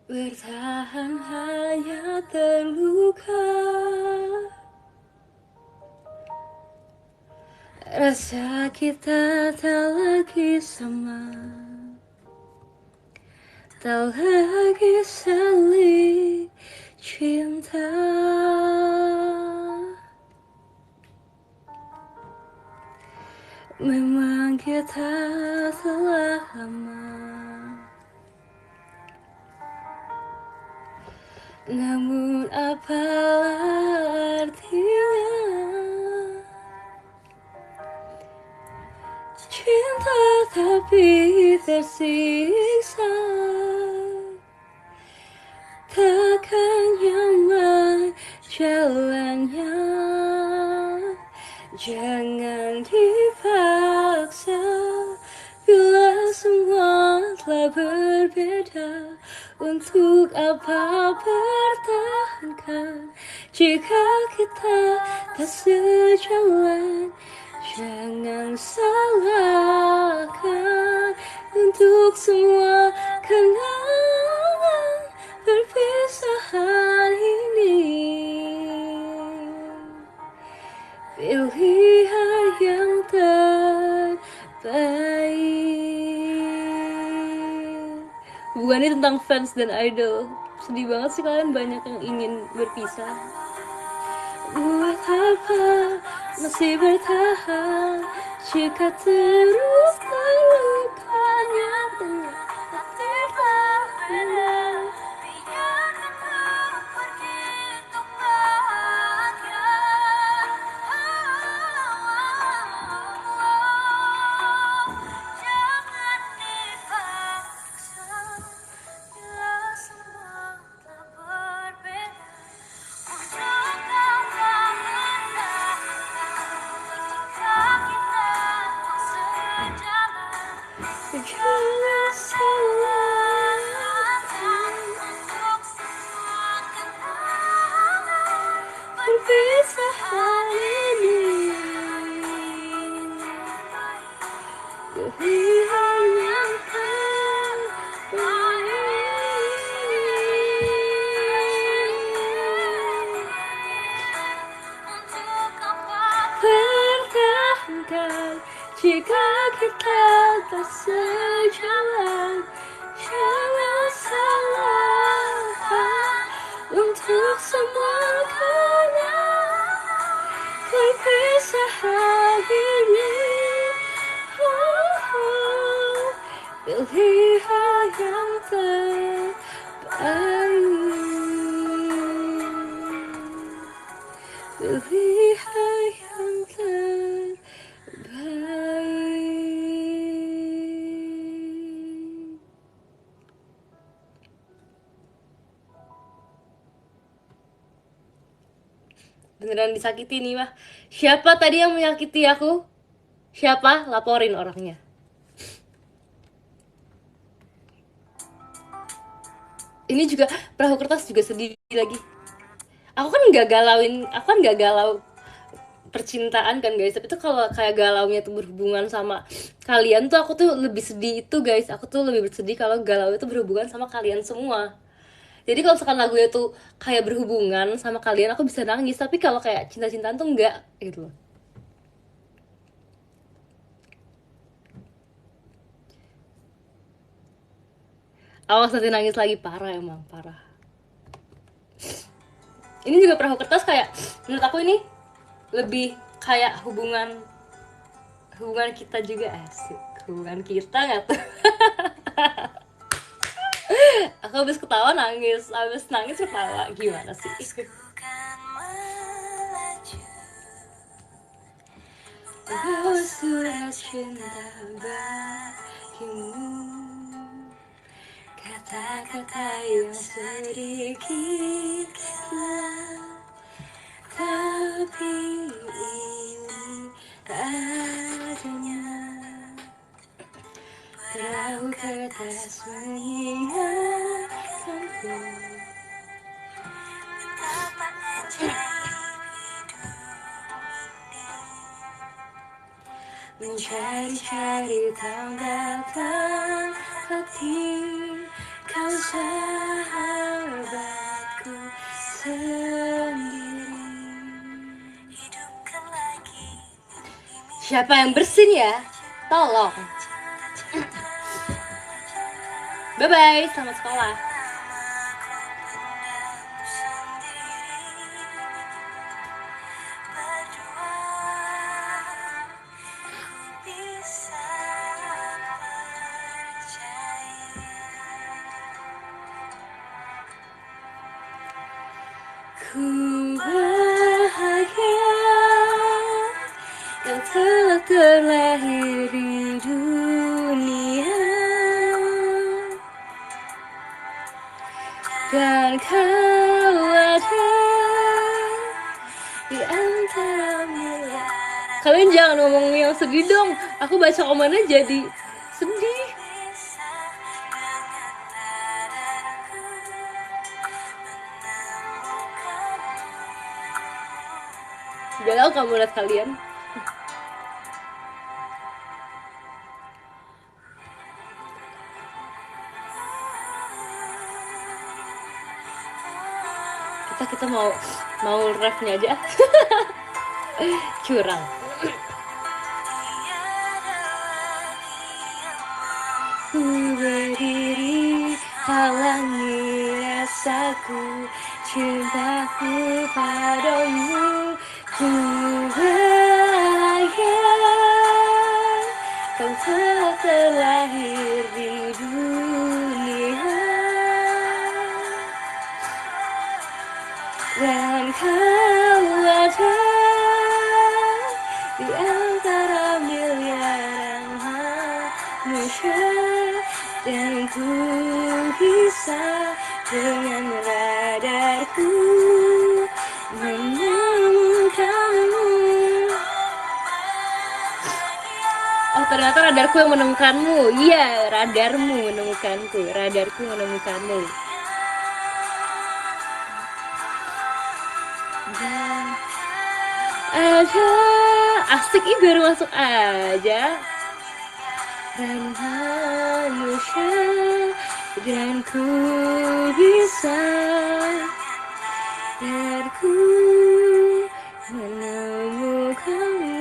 bertahan hanya terluka, rasa kita tak lagi sama, tak lagi saling cinta. Memang kita telah lama, namun apalah artinya cinta tapi tersiksa, takkan nyaman jalannya. Jangan dipaksa bila semua telah berbeda. Untuk apa bertahankan jika kita tak sejalan? Jangan salahkan untuk semua kenangan perpisahan ini. Pilihan yang terbaik. Bukan ini tentang fans dan idol. Sedih banget sih kalian banyak yang ingin berpisah. Buat apa masih bertahan jika terus terluka nyatanya tidak benar. Biarkan ku pergi untuk bahagia. Jangan dipaksa bila semua telah berbeda. Untuk apa bertahan jika kita tak sejalan? Jangan salahkan untuk semua kenangan perpisahan ini. Pilihan yang terbaik. Pertahankan jika kita tak sejalan. Jangan salahkan untuk semua kenangan perpisahan ini. Pilihan yang terbaik. Pilihan yang terbaik. Beneran disakiti nih mah. Siapa tadi yang menyakiti aku? Siapa? Laporin orangnya. Ini juga perahu kertas juga sedih lagi. Aku kan nggak galau percintaan kan guys, tapi tuh kalau kayak galaunya tuh berhubungan sama kalian tuh aku tuh lebih sedih itu guys. Aku tuh lebih bersedih kalau galau itu berhubungan sama kalian semua. Jadi kalau misalkan lagunya tuh kayak berhubungan sama kalian aku bisa nangis, tapi kalau kayak cinta-cintaan tuh enggak gitu loh. Awas nanti nangis lagi, parah emang, parah. Ini juga perahu kertas kayak menurut aku ini lebih kayak hubungan kita juga, asik. Hubungan kita nggak tuh? Aku habis ketawa nangis, habis nangis ketawa, gimana sih? Oh, surat cinta bagimu, kata-kata yang sedikit hilang, tapi ini adanya perahu kertas mengingatkanku betapa ajaib mencari-cari tanda hati kau sahabatku sendiri. Hidupkan lagi. Siapa yang bersin ya? Tolong. Bye-bye, selamat sekolah. Ku bahagia yang telah terlahir di dunia, dan kau ada di antara mereka. Kalian jangan ngomong yang sedih dong, aku baca komennya jadi sedih. Gak tau kamu lihat kalian. Kita mau refnya aja. Curang. Ku berdiri halangi rasaku, cintaku padamu. Ku bahagia kau telah terlahir di dunia, dan kau ada di antara miliaran manusia, dan ku bisa dengan radarku menemukanmu. Oh, ternyata radarku yang menemukanmu. Iya, radarmu menemukanku. Radarku menemukanmu. Dan ada asik ini baru masuk aja. Dan manusia, dan ku bisa, dan ku menemukanmu.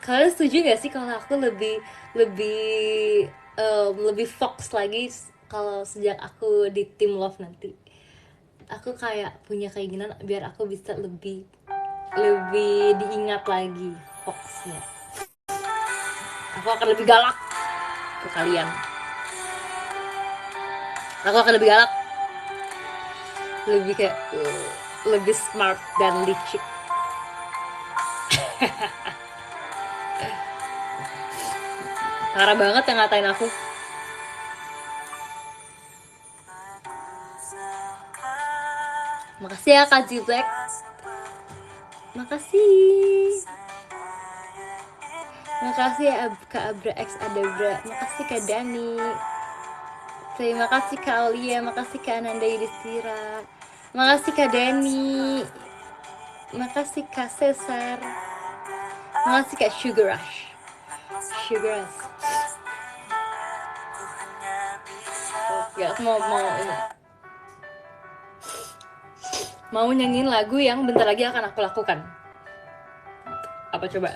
Kalian setuju gak sih kalau aku lebih fokus lagi kalau sejak aku di Team Love nanti? Aku kayak punya keinginan biar aku bisa lebih diingat lagi fokusnya. Aku akan lebih galak ke kalian. Aku akan lebih galak, lebih kayak lebih smart dan licik. Parah banget yang ngatain aku. Makasih ya Kak Ziplek. Makasih. Makasih ya Kak Abra X Adabra. Makasih Kak Dani. Terima kasih Kak Aulia. Makasih Kak Ananda Yudhistira. Makasih Kak Dani. Makasih Kak Cesar. Makasih Kak Sugar Rush. Sugar Rush. Ya, aku mau nyanyiin lagu yang bentar lagi akan aku lakukan. Apa coba?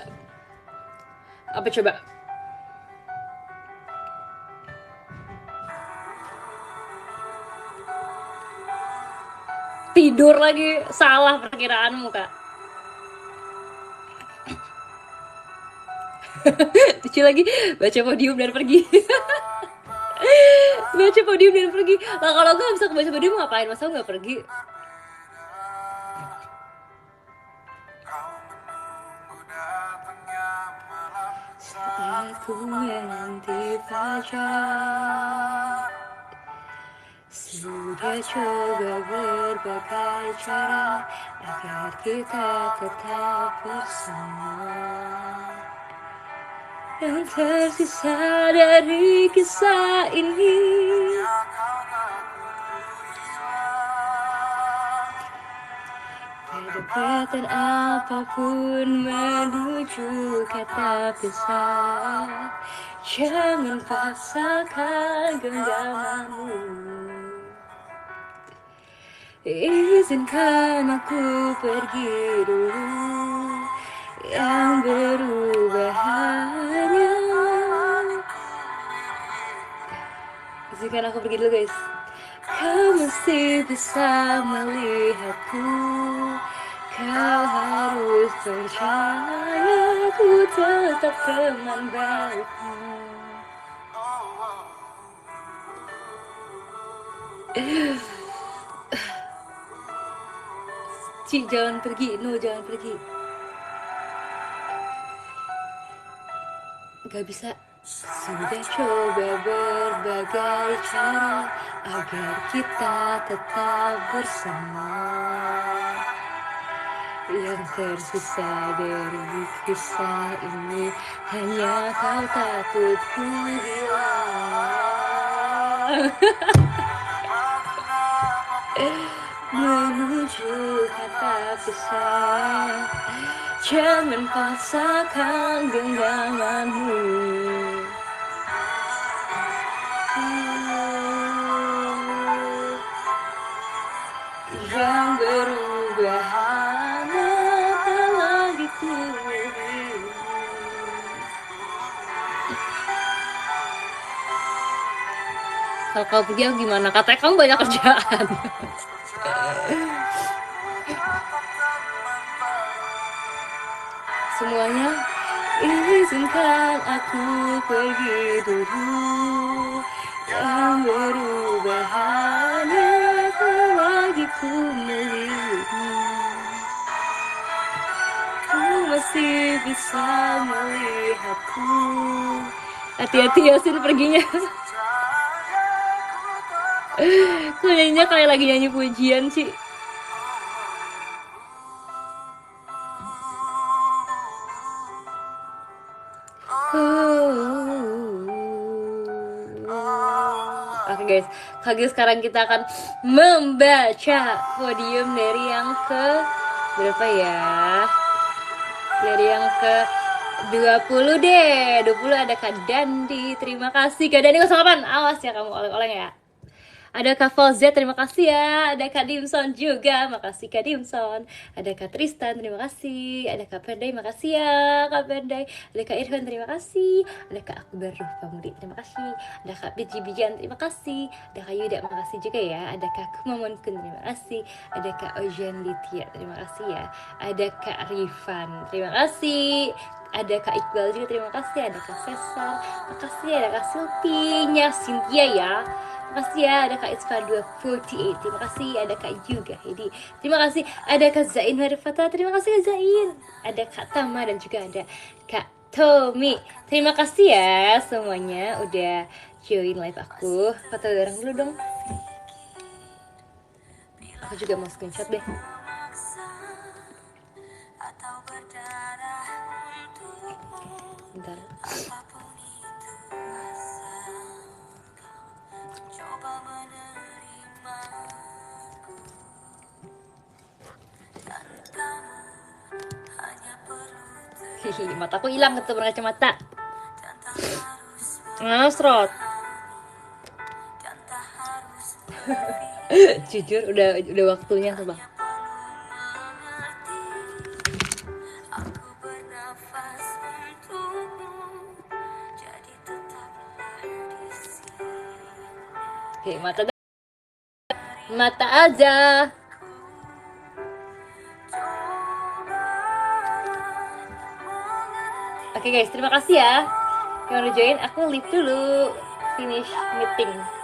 Tidur lagi, salah perkiraanmu Kak. Lucu lagi, baca podium dan pergi. Baca podium dan pergi. Lah kalau gue gak bisa baca podium ngapain? Masa gue gak pergi? Aku menanti fajar, sudah coba berbagai cara agar kita tetap bersama. Yang tersisa dari kisah ini, perdebatan apapun menuju kata pisah. Jangan paksakan genggamanmu, izinkan aku pergi dulu. Yang berubah hanya, izinkan aku pergi dulu guys. Kau mesti bisa melihatku, kau harus percaya ku tetap teman baikmu. Ci, jangan pergi, no, jangan pergi. Gak bisa. Sudah coba berbagai cara agar kita tetap bersama. Yang tersisa dari kisah ini hanya kau takutku hilang. Menuju kata pisah, jangan paksakan genggamanmu. Yang berubah hanya tak lagi ku. Kalau kau pergi aku gimana? Katanya kamu banyak kerjaan. Semuanya izinkan aku pergi dulu. Yang berubah hanya tak lagi ku melihatmu. Ku masih bisa melihatku. Hati-hati Yasin perginya. Kayaknya kayak lagi nyanyi pujian sih. Oke guys, kali sekarang kita akan membaca podium dari yang ke berapa ya? Dari yang ke 20 deh. 20 ada Kak Dandi. Terima kasih Kak Dandi 08. Awas ya kamu oleng-oleng ya. Ada Kak Fauzia, terima kasih ya. Ada Kak Dimson juga, makasih Kak Dimson. Ada Kak Tristan, terima kasih. Ada Kak Perdai, makasih ya Kak Perdai. Ada Kak Irfan, terima kasih. Ada Kak Akbar Ruh Pamudi, terima kasih. Ada Kak Biji Bijan, terima kasih. Ada Kak Yuda, makasih juga ya. Ada Kak Kumamun Kun, terima kasih. Ada Kak Ojen Litia, terima kasih ya. Ada Kak Rifan, terima kasih. Ada Kak Iqbal juga, terima kasih. Ada Kak Cesar, makasih. Ada Kak Sulpinya, Cynthia ya. Terima kasih ya, ada Kak Isfa 248. Terima kasih, ada Kak juga Hedi. Terima kasih, ada Kak Zain Marifata. Terima kasih Kak Zain. Ada Kak Tama dan juga ada Kak Tommy. Terima kasih ya semuanya udah join live aku. Foto bareng dulu dong. Aku juga mau screenshot deh. Bentar. Hihi, mataku hilang ketemu kacamata. Ngasrot. Jujur udah waktunya tuh bang. Oke, mata aja. Oke guys, terima kasih ya yang udah join. Aku leave dulu, finish meeting.